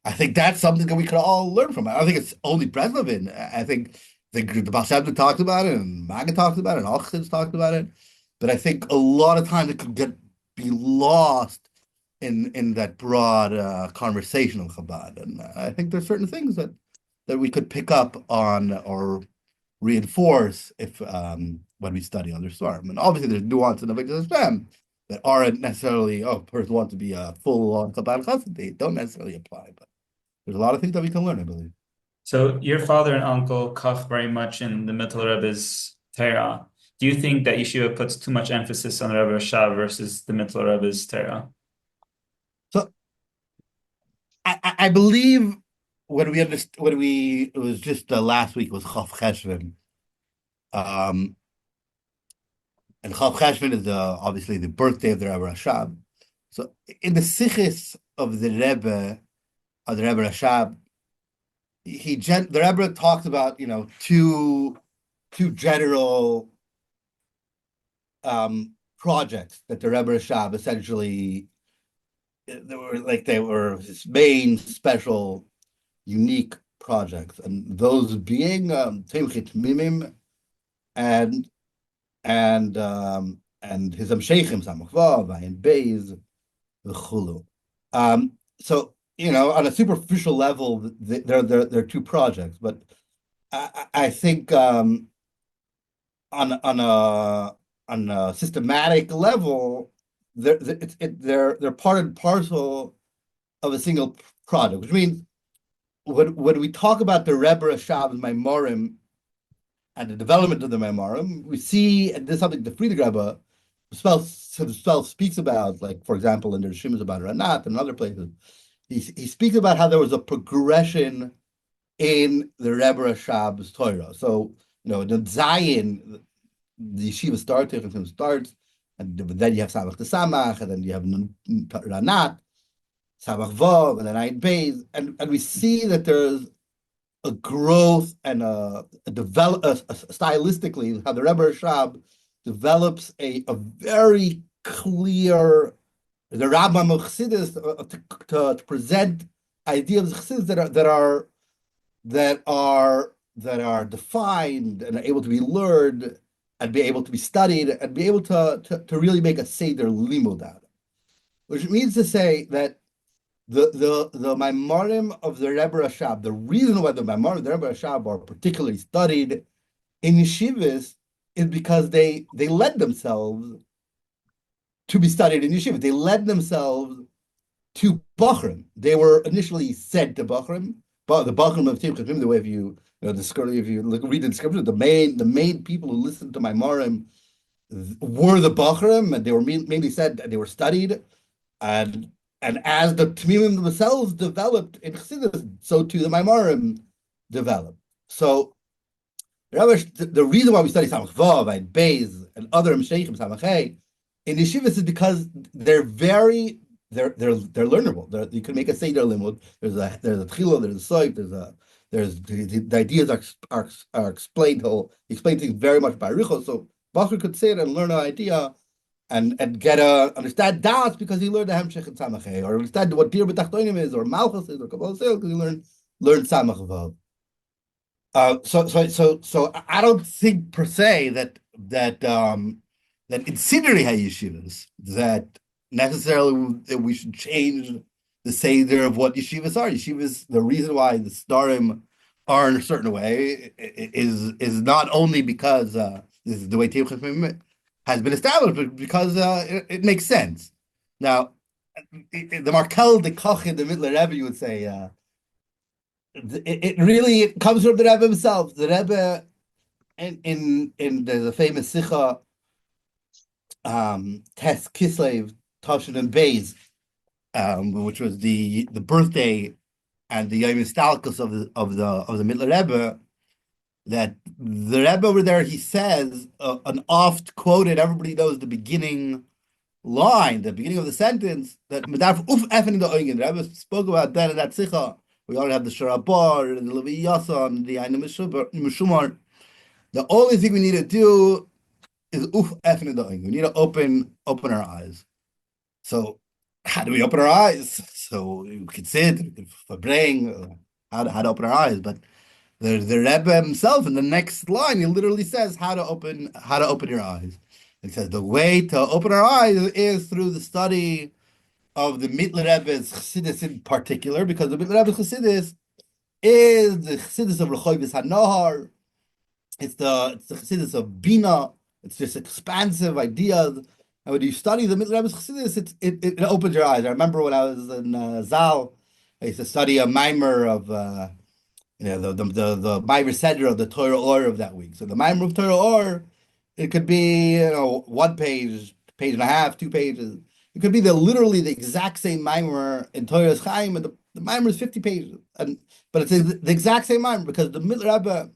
I think that's something that we could all learn from. I don't think it's only Breslevin. I think the Bassman talked about it, and Maga talked about it, and all Chassidus talked about it. But I think a lot of times it could be lost in that broad conversation of Chabad, and I think there's certain things that we could pick up on or reinforce if when we study other Svarim. And obviously there's nuance in the Avodas Hashem that aren't necessarily, a person wants to be a full-on Chabad Chassid, they don't necessarily apply, but there's a lot of things that we can learn, I believe. So your father and uncle cuff very much in the mittiler Rebbe's Torah. Do you think that Yeshiva puts too much emphasis on Rebbe Reshabs versus the mittiler Rebbe's Torah? So I believe when we understood, it was just last week was Chav Cheshvan, and Chav Cheshvan is obviously the birthday of the Rebbe Reshabs. So in the Sichis of the Rebbe Reshabs, the Rebbe talked about two general projects that the Rebbe Reshabs essentially they were his main special unique projects, and those being Timchit Mimim and his Amsheichim Samach Vav and Beis v'chulu. So on a superficial level, they're two projects, but I think on a systematic level, they're part and parcel of a single product, which means when we talk about the Rebbe Reshabs Maimorim and the development of the Maimorim, we see, and this is something the Friedrich Rebbe himself speaks about, like, for example, in the Rishimas about Ranat and other places, he speaks about how there was a progression in the Rebbe Reshabs Torah. So, the Zayin, the Yeshiva starts, and then you have Samach to Samach, and then you have Ranat, Samach Vav, and then Ayin Beis, and we see that there's a growth and a stylistically, how the Rebbe Reshabs develops a very clear, the Rambam of Chassidus to present ideas of Chassidus that are defined and are able to be learned and be able to be studied and be able to really make a seder limud out of it. Which means to say that the Maimorim of the Rebbe Reshabs, the reason why the Maimorim of the Rebbe Reshabs are particularly studied in yeshivas is because they led themselves to be studied in yeshivas. They led themselves to Bachrim. They were initially sent to Bachrim, but the Bachrim of Timchit Mimim, the way if you read the description, the main people who listened to Maimorim were the Bachrim, and they were mainly said they were studied, and as the Tmimim themselves developed in Chassidus, so too the Maimorim developed. So the reason why we study Samach Vav and Beis and other Mesheichim Samachei in yeshivas is because they're learnable. You can make a seder limud. There's a tchila, there's a soik, the ideas are explained. He explained things very much by Richo. So Bachur could sit and learn an idea and understand DAAS because he learned the Hemshech and Samachay, or understand what Dir B'Tachtonim is, or Malchus is, or Kabbola because he learned Samach Vav. So I don't think per se that in Siduri HaYeshivas that necessarily we should change the seder of what yeshivas are. Yeshivas, the reason why the starim are in a certain way is not only because this is the way Teiv has been established, but because it makes sense. Now, the Markel, the Koch, the mittiler Rebbe, you would say, it really comes from the Rebbe himself. The Rebbe, in the famous Sicha, Tes Kislev, Toshin and Beis, which was the birthday and the Yom Stalkus of the mittiler Rebbe, that the Rebbe over there, he says an oft quoted, everybody knows the beginning line, the beginning of the sentence, that the Rebbe spoke about that in that Sicha. We already have the Sharabar and the Lubavitchers and the Ainu Mishumar. The only thing we need to do is we need to open our eyes. So how do we open our eyes? So we can sit, we can bring how to open our eyes. But the Rebbe himself in the next line, he literally says how to open your eyes. He says the way to open our eyes is through the study of the mittiler Rebbe's Chassidus in particular, because the mittiler Rebbe's Chassidus is the Chassidus of Rechovis HaNohar. It's the Chassidus of Bina. It's just expansive ideas. And when you study the mittiler Rebbe's Chassidus, it opens your eyes. I remember when I was in Zal, I used to study a mimer of the mimer seder of the Torah Or of that week. So the mimer of Torah Or, it could be 1 page, page and a half, 2 pages. It could be literally the exact same mimer in Torah's Chaim, and the mimer is 50 pages. But it's the exact same mimer because the mittiler Rebbe,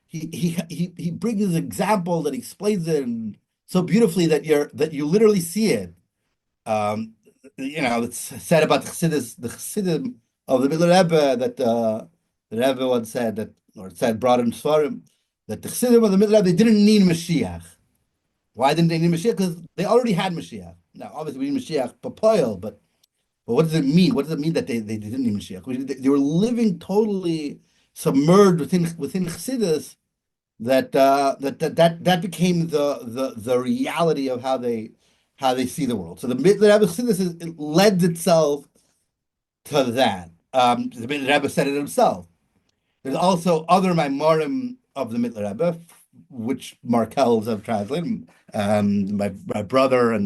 he brings his example that explains it so beautifully that you literally see it. It's said about the Chassidim of the mittiler Rebbe that the Rebbe once said brought in Seforim, that the Chassidim of the mittiler Rebbe, they didn't need Mashiach. Why didn't they need Mashiach? Because they already had Mashiach. Now, obviously, we need Mashiach papoil, but what does it mean? What does it mean that they didn't need Mashiach? They were living totally submerged within Chassidus. That became the reality of how they see the world. So the mittiler Rebbe Chassidus lends itself to that. The mittiler Rebbe said it himself. There's also other Maimorim of the mittiler Rebbe, which Markels have translated. My brother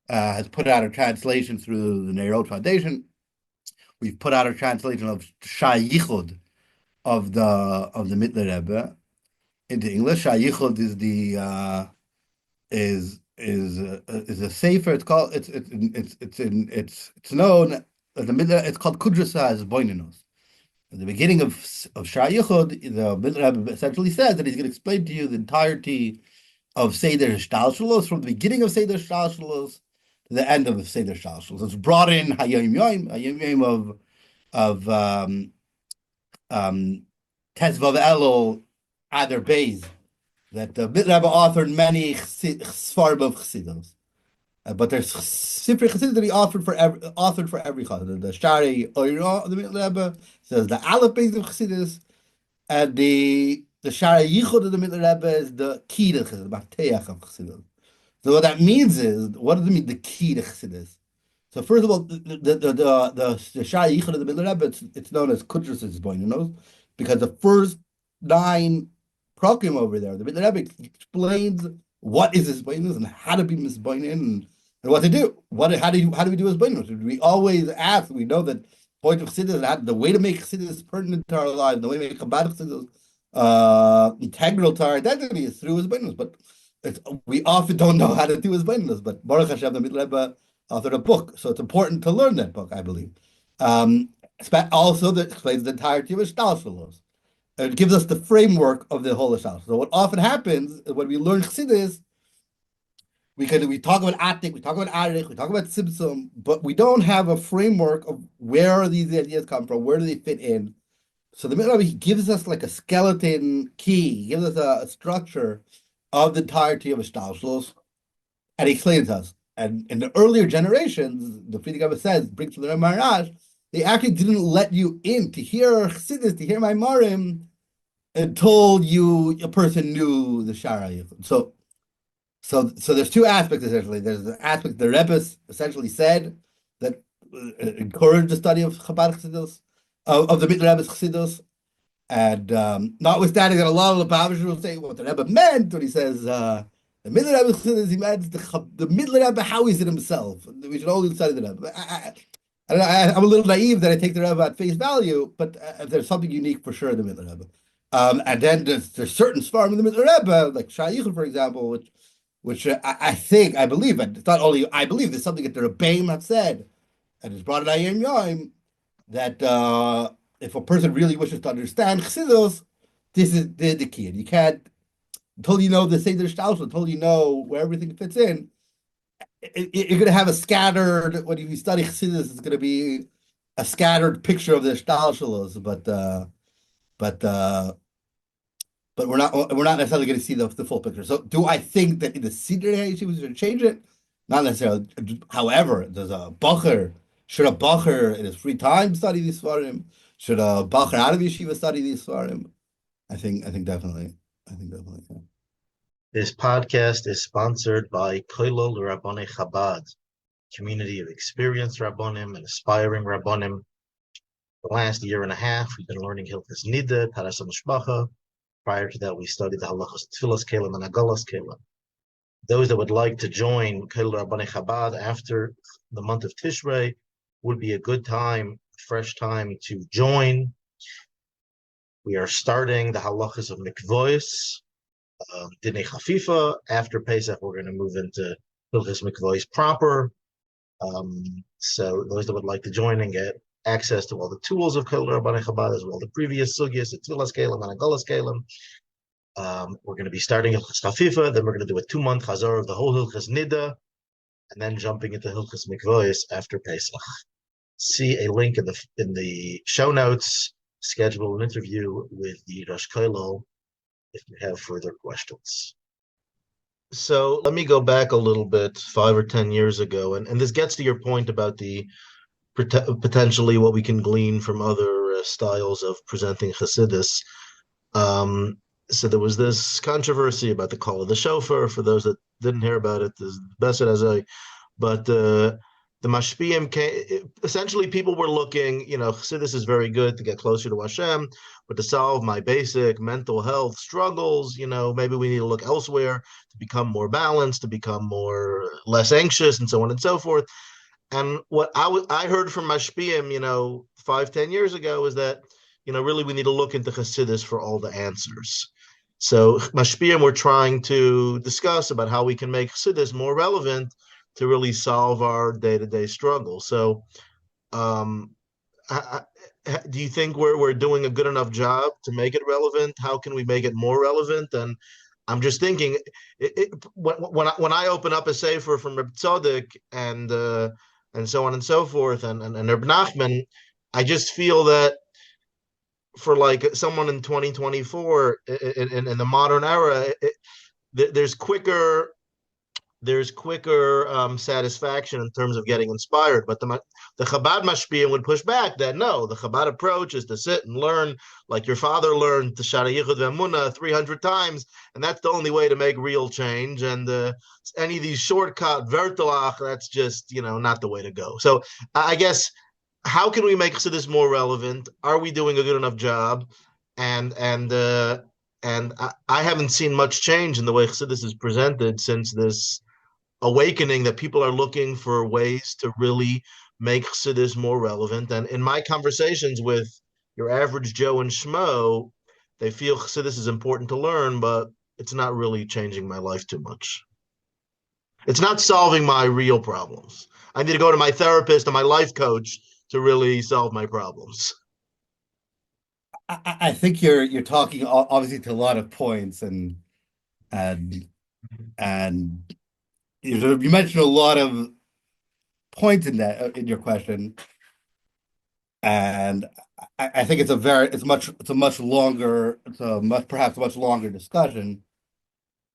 has put out a translation through the Neirot Foundation. We've put out a translation of Shayichud of the mittiler Rebbe into English. Shayichud is a sefer. It's called it's known as it's called Kudras Boininos. At the beginning of Shayichud, the mittiler Rebbe essentially says that he's going to explain to you the entirety of Seder Shtalshalos, from the beginning of Seder Shtalshalos to the end of Seder Shtalshalos. It's brought in Hayom Yom of Tezvav Elul Adar Beis, that the mittiler Rebbe authored many Sfarim of Chassidus. But there's Sifrei Chassidus that he authored for every Chassid. The Shari Oira of the mittiler Rebbe says the Aleph Beis of Chassidus, and the Shari Yichud of the mittiler Rebbe is the key to Chassidus, the Mateach of Chassidus. So what that means is, what does it mean, the key to Chassidus? So first of all, the Shari Yichud of the mittiler Rebbe, it's known as Kudras Boininos, because the first 9 prokim over there, the mittiler Rebbe explains what is Hisbonenus and how to be misboinen and what to do. How do we do Hisbonenus? We always ask. We know that point of Chassidus, the way to make Chassidus pertinent to our lives, the way to make Chabad Chassidus integral to our identity is through Hisbonenus. But we often don't know how to do Hisbonenus. But Baruch Hashem, the mittiler Rebbe authored a book, so it's important to learn that book, I believe. Also, that explains the entirety of Shtalshalos. It gives us the framework of the whole Halacha. So what often happens is when we learn Chassidus, we talk about Atik, we talk about Arich, we talk about Tzimtzum, but we don't have a framework of where these ideas come from, where do they fit in. So the mittiler Rebbe, he gives us like a skeleton key, he gives us a structure of the entirety of Ishtalshalos, and he explains us. And in the earlier generations, the Friedrich Rebbe says, brings from the Rebbe Marash, they actually didn't let you in to hear Chassidus, to hear my Marim, until a person knew the Shara Yichud. So there's two aspects essentially. There's the aspect the Rebbe essentially said that encouraged the study of Chabad Chassidus, of the mittiler Rebbe's Chassidus, and notwithstanding that a lot of the Lubavitchers will say what the Rebbe meant when he says the mittiler Rebbe's Chassidus, he meant the mittiler Rebbe how he said himself. We should only study the Rebbe. I'm a little naive that I take the Rebbe at face value, but there's something unique for sure in the mittiler Rebbe. And then there's certain svarim in the mittiler Rebbe, like Shai Yichud, for example, which I believe, but it's not only I believe, there's something that the Rebbeim have said, and it's brought in Ayim Yoim, that if a person really wishes to understand Chassidus, this is the key. And you can't, until you know the Seder Shtalsel, until you know where everything fits in, you're going to have a scattered, when you study Chassidus, it's going to be a scattered picture of the Shtalshelos, but we're not necessarily going to see the full picture. So do I think that in the Seder Yeshiva we should change it? Not necessarily. However, should a bacher in his free time study these svarim? Should a bacher out of yeshiva study these svarim? I think definitely. Yeah. This podcast is sponsored by Kollel Lerabonei Chabad, community of experienced Rabbonim and aspiring Rabbonim. The last year and a half, we've been learning Hilchos Nida, Taras HaMishpacha. Prior to that, we studied the halachas Tfilas Kelim and Agalas Kelim. Those that would like to join Kollel Lerabonei Chabad after the month of Tishrei would be a good time, fresh time to join. We are starting the halachas of mikvois, dinei chafifa. After Pesach, we're going to move into hilchos mikvois proper. So those that would like to join and get access to all the tools of Kollel Lerabonei Chabad, as well the previous sugyas, the Tfilas Kelim and Agalas Kelim. We're going to be starting hilchos chafifa, then we're going to do a 2-month chazar of the whole hilchos nida, and then jumping into hilchos mikvois after Pesach. See a link in the show notes. Schedule an interview with the Rosh Kollel if you have further questions. So let me go back a little bit, 5 or 10 years ago, and this gets to your point about the potentially what we can glean from other styles of presenting Chassidus. So there was this controversy about the call of the shofar. For those that didn't hear about it, there's Betzalel, but the mashpiyim came, essentially people were looking, Chassidus is very good to get closer to Hashem, but to solve my basic mental health struggles, maybe we need to look elsewhere to become more balanced, to become less anxious, and so on and so forth. And what I heard from mashpiyim, 5-10 years ago is that, really we need to look into Chassidus for all the answers. So mashpiyim were trying to discuss about how we can make Chassidus more relevant to really solve our day-to-day struggle. So do you think we're doing a good enough job to make it relevant? How can we make it more relevant? And I'm just thinking, when I open up a sefer from Reb Tzadok and so on and so forth, and Reb Nachman, I just feel that for like someone in 2024 in the modern era, there's quicker satisfaction in terms of getting inspired. But the Chabad mashpiyim would push back that no, the Chabad approach is to sit and learn like your father learned the Shara Yichud Ve'emunah 300 times, and that's the only way to make real change. And any of these shortcut vertelach, that's just not the way to go. So I guess, how can we make Chassidus more relevant? Are we doing a good enough job? And I haven't seen much change in the way Chassidus is presented since this awakening that people are looking for ways to really make Chassidus more relevant. And in my conversations with your average Joe and Schmo, they feel Chassidus is important to learn, but it's not really changing my life too much. It's not solving my real problems. I need to go to my therapist and my life coach to really solve my problems. I think you're talking obviously to a lot of points, and you mentioned a lot of points in your question, and I think perhaps a much longer discussion.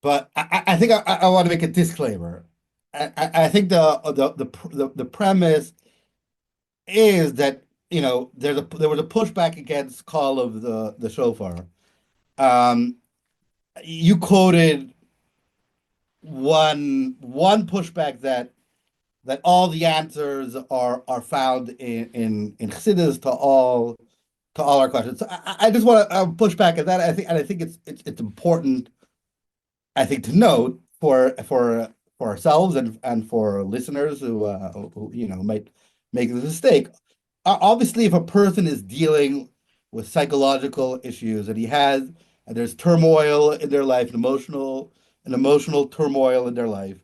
but I think I want to make a disclaimer. I think the premise is that there was a pushback against call of the shofar. Um, you quoted one pushback that all the answers are found in Chassidus to all our questions. So I just want to push back at that. I think it's important. I think to note for ourselves and for listeners who might make this mistake. Obviously, if a person is dealing with psychological issues and there's turmoil in their life, an emotional turmoil in their life,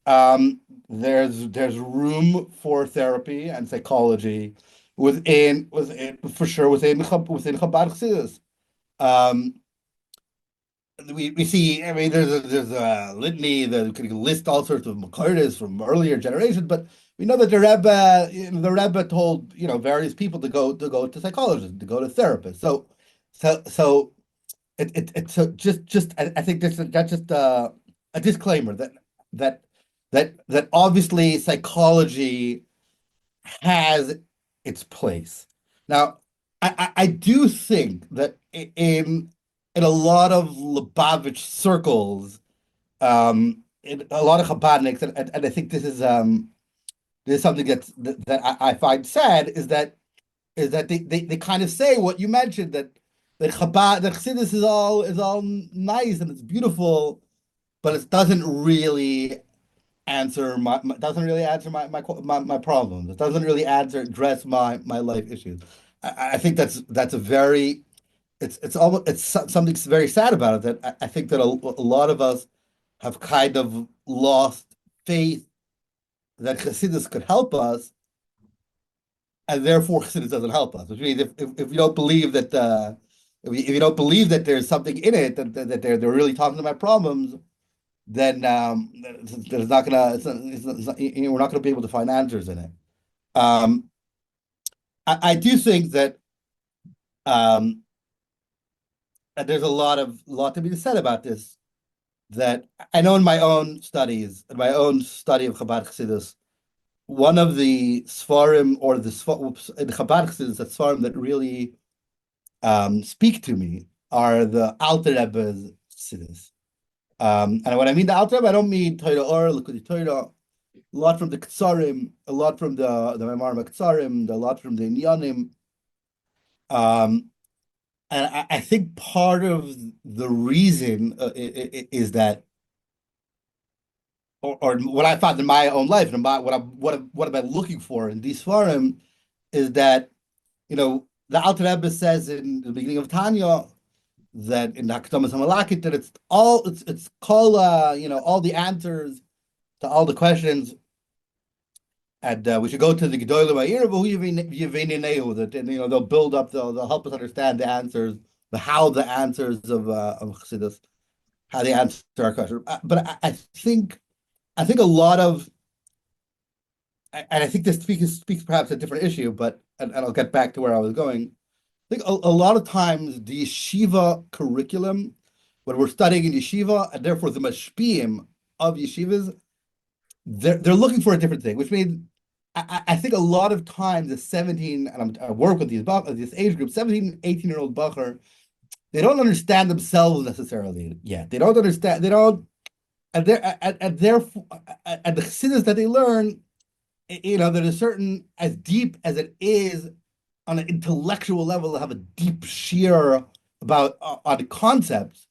um, there's room for therapy and psychology within for sure within Chabad Chassidus. Um, we see. I mean, there's a litany that could list all sorts of makoros from earlier generations, but we know that the Rebbe told various people to psychologists, to go to therapists. So it's so just I think that's just a disclaimer that that obviously psychology has its place. Now, I do think that in a lot of Lubavitch circles, in a lot of Chabadniks, and I think this is something that I find sad is that they kind of say what you mentioned, that Chassidus is all nice and it's beautiful, but it doesn't really answer doesn't really answer my problems. It doesn't really address my life issues. I think that's a very it's almost something very sad about it, that I think that a lot of us have kind of lost faith that Chassidus could help us, and therefore Chassidus doesn't help us. Which means if you don't believe that if you don't believe that there's something in it, that they're really talking about problems, then there's not gonna we're not gonna be able to find answers in it. Um, I do think that um, there's a lot to be said about this. That I know in my own studies, in my own study of Chabad Chassidus, one of the Seforim or the in Chabad Chassidus, the Seforim that really speak to me are the Alter Rebbe's Chassidus. And when I mean the Alter Rebbe, I don't mean Torah or Likkutei, a lot from the Ketzarim, a lot from the Maimarim Ketzarim, a lot from the Inyanim. And I think part of the reason is that, or what I found in my own life, and what am I looking for in these forums, is that the Alter Rebbe says in the beginning of Tanya that in the Hafotzas Hamayonois that it's called all the answers to all the questions, and we should go to the Gedolo that they'll build up, they'll help us understand the answers, how the answers of Chassidus, how they answer our question. But I think a lot of, and I think this speaks perhaps a different issue, but and I'll get back to where I was going. I think a lot of times the yeshiva curriculum, when we're studying in yeshiva, and therefore the mashpiyim of yeshivas, they're looking for a different thing, which means I think a lot of times the 17, and I work with this age group, 17, 18-year-old bacher, they don't understand themselves necessarily yet. They don't understand, and therefore, and the chassidus that they learn, that is certain, as deep as it is on an intellectual level, to have a deep sheer about on the concepts.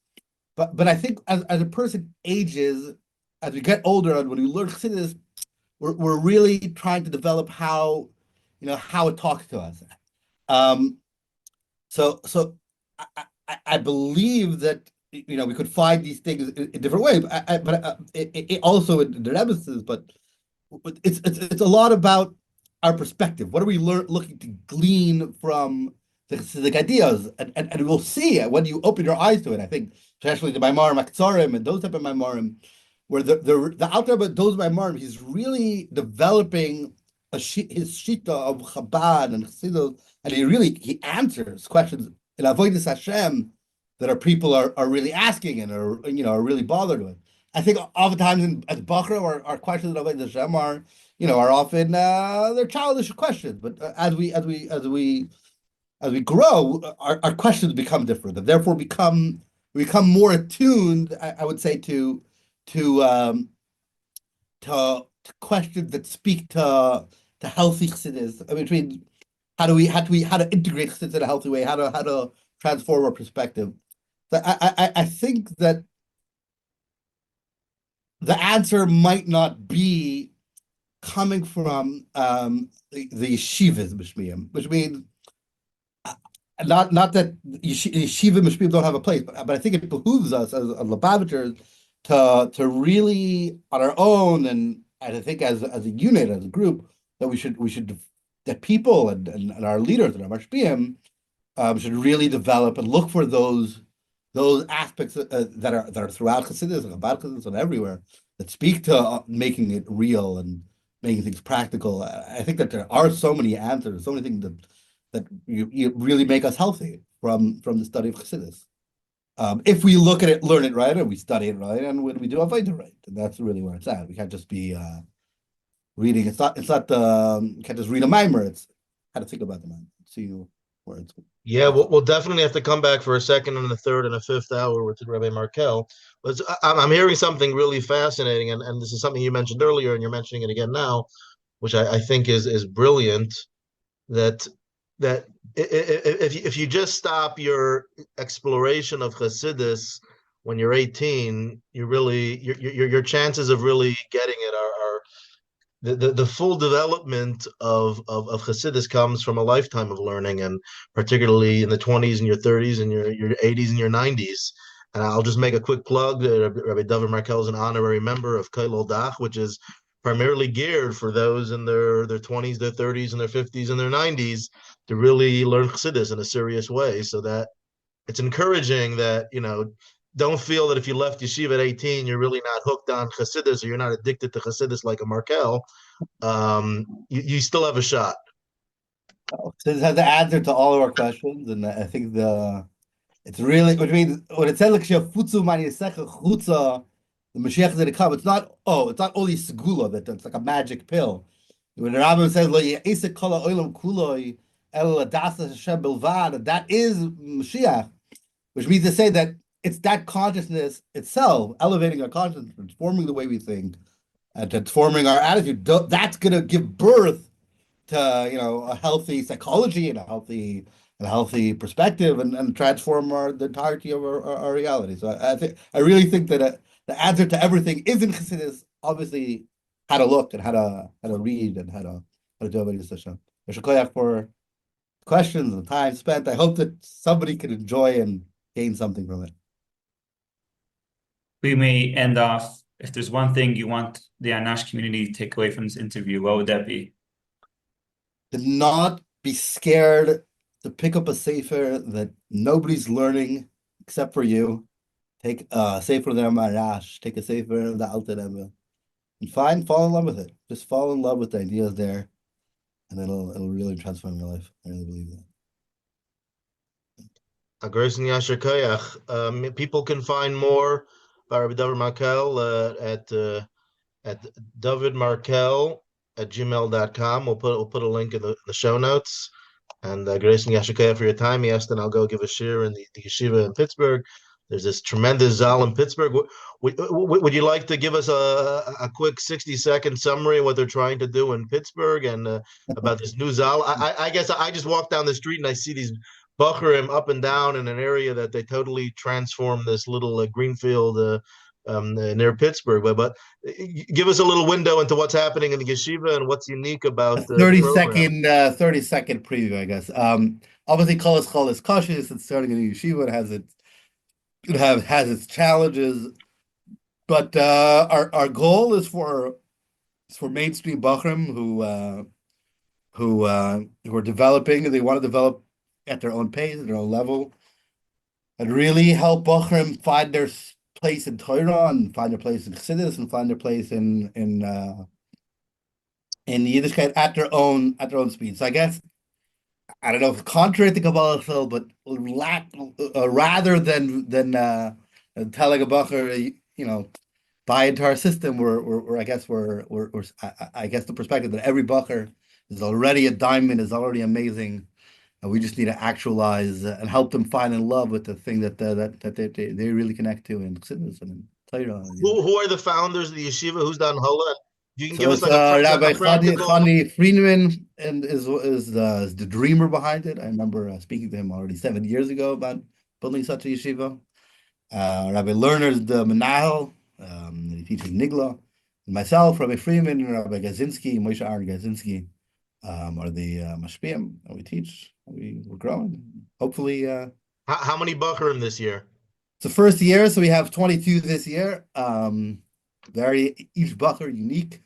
But I think as a person ages, as we get older, and when we learn chassidus, we're really trying to develop how it talks to us. So I believe that we could find these things in different ways, but it also in the Rebbe's, but it's a lot about our perspective. What are we looking to glean from the ideas, and we'll see when you open your eyes to it. I think especially the Maimarim Aksarim and those type of Maimarim, where the Alter Rebbe, those Maimarim, he's really developing his shita of Chabad and Chassidus, and he answers questions in Avodas Hashem our people are really asking and are really bothered with. I think oftentimes as Bachra, our questions of the Shem are often they're childish questions, but as we grow, our questions become different, and therefore become more attuned, I would say, to questions that speak to healthy chassidus. I mean, how to integrate chassidus in a healthy way, how to transform our perspective. But I think that the answer might not be coming from the yeshivas mishmiyim, which means not that yeshiva mishmiyim don't have a place, but I think it behooves us as Lubavitchers to really on our own, and I think as a unit, as a group, that we should that people and our leaders and our mashpiyim should really develop and look for those aspects that are throughout Chassidus and about Chassidus and everywhere that speak to making it real and making things practical. I think that there are so many answers, so many things that you really make us healthy from the study of Chassidus. If we look at it, learn it right, and we study it right, and when we do avodah right, and that's really where it's at. We can't just be reading. It's not. You can't just read a mimer. It's how to think about the mimer. See where it's. Yeah, we'll definitely have to come back for a second and a third and a fifth hour with Rabbi Markel. But I'm hearing something really fascinating, and this is something you mentioned earlier, and you're mentioning it again now, which I think is brilliant. That if you just stop your exploration of Chassidus when you're 18, your chances of really getting it are the full development of Chassidus comes from a lifetime of learning, and particularly in the 20s and your 30s and your 80s and your 90s. And I'll just make a quick plug. Rabbi Dovid Markel is an honorary member of Kollel Dach, which is primarily geared for those in their 20s, their 30s, and their 50s and their 90s to really learn Chassidus in a serious way. So that it's encouraging that, don't feel that if you left yeshiva at 18, you're really not hooked on Chassidus or you're not addicted to Chassidus like a Markel. You still have a shot. So this has the answer to all of our questions, and I think it's really, when it says like Shafutzu Mani Chutza, the Mashiach is going to come. It's not only segula that it's like a magic pill. When the Rambam says Lo Ye'esek Kol Ha'olam Kuloi El Adasa Hashem Bilvad, that is Mashiach, which means to say that it's that consciousness itself, elevating our consciousness, transforming the way we think, and transforming our attitude. That's going to give birth to a healthy psychology and a healthy perspective, and transform the entirety of our reality. So I really think that the answer to everything is in Chassidus. Obviously, how to look and how to read and how to do avodas Hashem. Yeshua for questions and time spent. I hope that somebody can enjoy and gain something from it. We may end off. If there's one thing you want the Anash community to take away from this interview, what would that be? To not be scared to pick up a sefer that nobody's learning except for you. Take a sefer the Marash, take a sefer the Alter Rebbe, and fall in love with it. Just fall in love with the ideas there, and it'll really transform your life. I really believe that. People can find more by Rabbi Dovid Markel at dovidmarkel@gmail.com. We'll put a link in the show notes. And Grace and Yashikaya for your time. Yes, then I'll go give a shir in the yeshiva in Pittsburgh. There's this tremendous zal in Pittsburgh. Would you like to give us a quick 60-second summary of what they're trying to do in Pittsburgh and about this new zal? I guess I just walk down the street and I see these bachurim up and down in an area that they totally transformed this little greenfield near Pittsburgh. But give us a little window into what's happening in the yeshiva and what's unique about the 30-second preview, I guess. Obviously, Kol is cautious. It's starting in the yeshiva. It has its challenges, but our goal is for mainstream bachurim who are developing, and they want to develop at their own pace, at their own level, and really help bachurim find their place in Torah and find their place in Chassidus and find their place in Yiddishkeit at their own speed. So I guess I don't know if contrary to Kabbola, but rather than telling a bacher, buy into our system, I guess I guess the perspective that every bacher is already a diamond, is already amazing, and we just need to actualize and help them find in love with the thing that they really connect to in Chassidus and in Torah. Who are the founders of the yeshiva? Who's done Hola? You can So give us it's like Rabbi a practical. Chani Friedman and is the dreamer behind it. I remember speaking to him already 7 years ago about building such a yeshiva. Rabbi Lerner is the Menahel. He teaches Nigla. And myself, Rabbi Friedman, and Rabbi Gazinski, Moshe Aaron Gazinski are the mashpiyim, and we teach. We're growing. Hopefully, How many Bachrim this year? it's the first year, so we have 22 this year. Each bacher unique.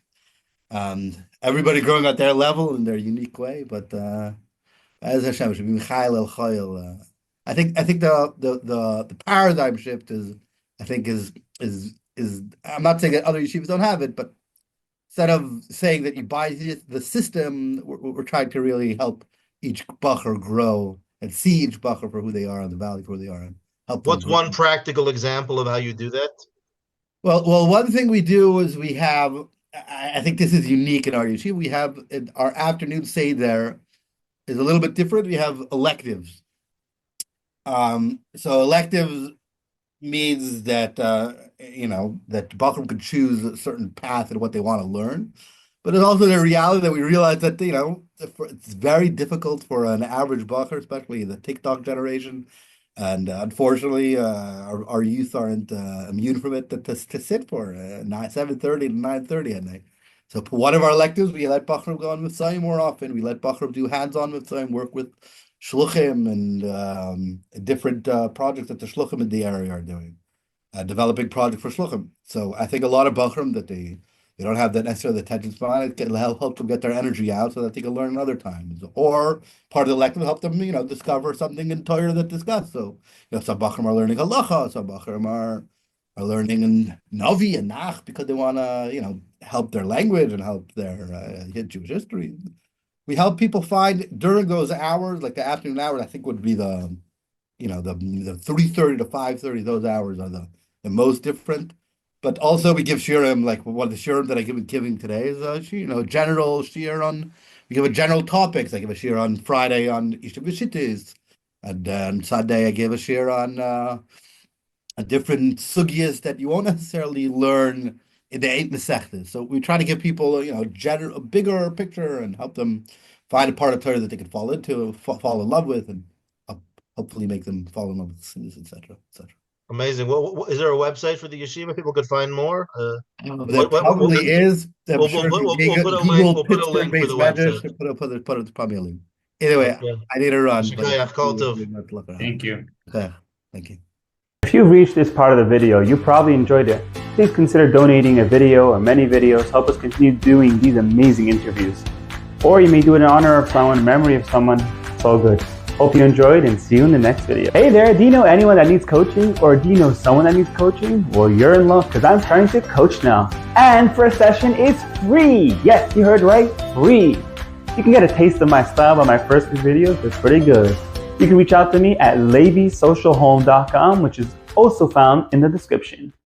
Everybody growing at their level in their unique way, but as Hashem should be Chayil El Chayil. I think the paradigm shift is I'm not saying that other yeshivas don't have it, but instead of saying that you buy the system, we're trying to really help each bacher grow and see each bacher for who they are and the value for who they are and help them. What's one practical example of how you do that? Well, one thing we do is we have, I think this is unique in our yeshiva, we have our afternoon seder is a little bit different. We have electives. So electives means that that Bachram could choose a certain path and what they want to learn, but it's also the reality that we realize that it's very difficult for an average Bacher, especially the TikTok generation, and unfortunately, our youth aren't immune from it to sit for 7:30 to 9:30 at night. So for one of our electives, we let Bachram go on Mitzvah more often. We let Bachram do hands-on Mitzvah, work with shluchim and different projects that the shluchim in the area are doing, developing project for shluchim. So I think a lot of Bachram that they don't have that necessarily attention span. It can help them get their energy out so that they can learn other times. Or part of the elective help them, discover something in Torah that discuss. So, some Bachram are learning Halacha, some Bachram are learning in Navi and Dach because they want to, help their language and help their Jewish history. We help people find during those hours, like the afternoon hours, I think would be the 3:30 to 5:30. Those hours are the most different. But also we give shiurim, like one of the shiurim that I give giving today is general shiur on. We give a general topics. I give a shiur on Friday on Yeshiva, and then Sunday I give a shiur on a different sugyas that you won't necessarily learn in the 8 Masechtas. So we try to give people a bigger picture and help them find a part of Torah that they can fall into, fall in love with, and hopefully make them fall in love with Chassidus, etc., etc. Amazing. Well, is there a website for the yeshiva? People could find more. There probably is. I'm sure We'll put a link for the website. Put probably a link. Anyway, Okay. I need to run. Thank you. Okay. Thank you. If you've reached this part of the video, you probably enjoyed it. Please consider donating a video or many videos. Help us continue doing these amazing interviews. Or you may do it in honor of someone, in memory of someone. It's all good. Hope you enjoyed and see you in the next video. Hey there, do you know anyone that needs coaching? Or do you know someone that needs coaching? Well, you're in luck because I'm starting to coach now. And first session is free. Yes, you heard right, free. You can get a taste of my style by my first few videos. It's pretty good. You can reach out to me at LeviSocialHome.com, which is also found in the description.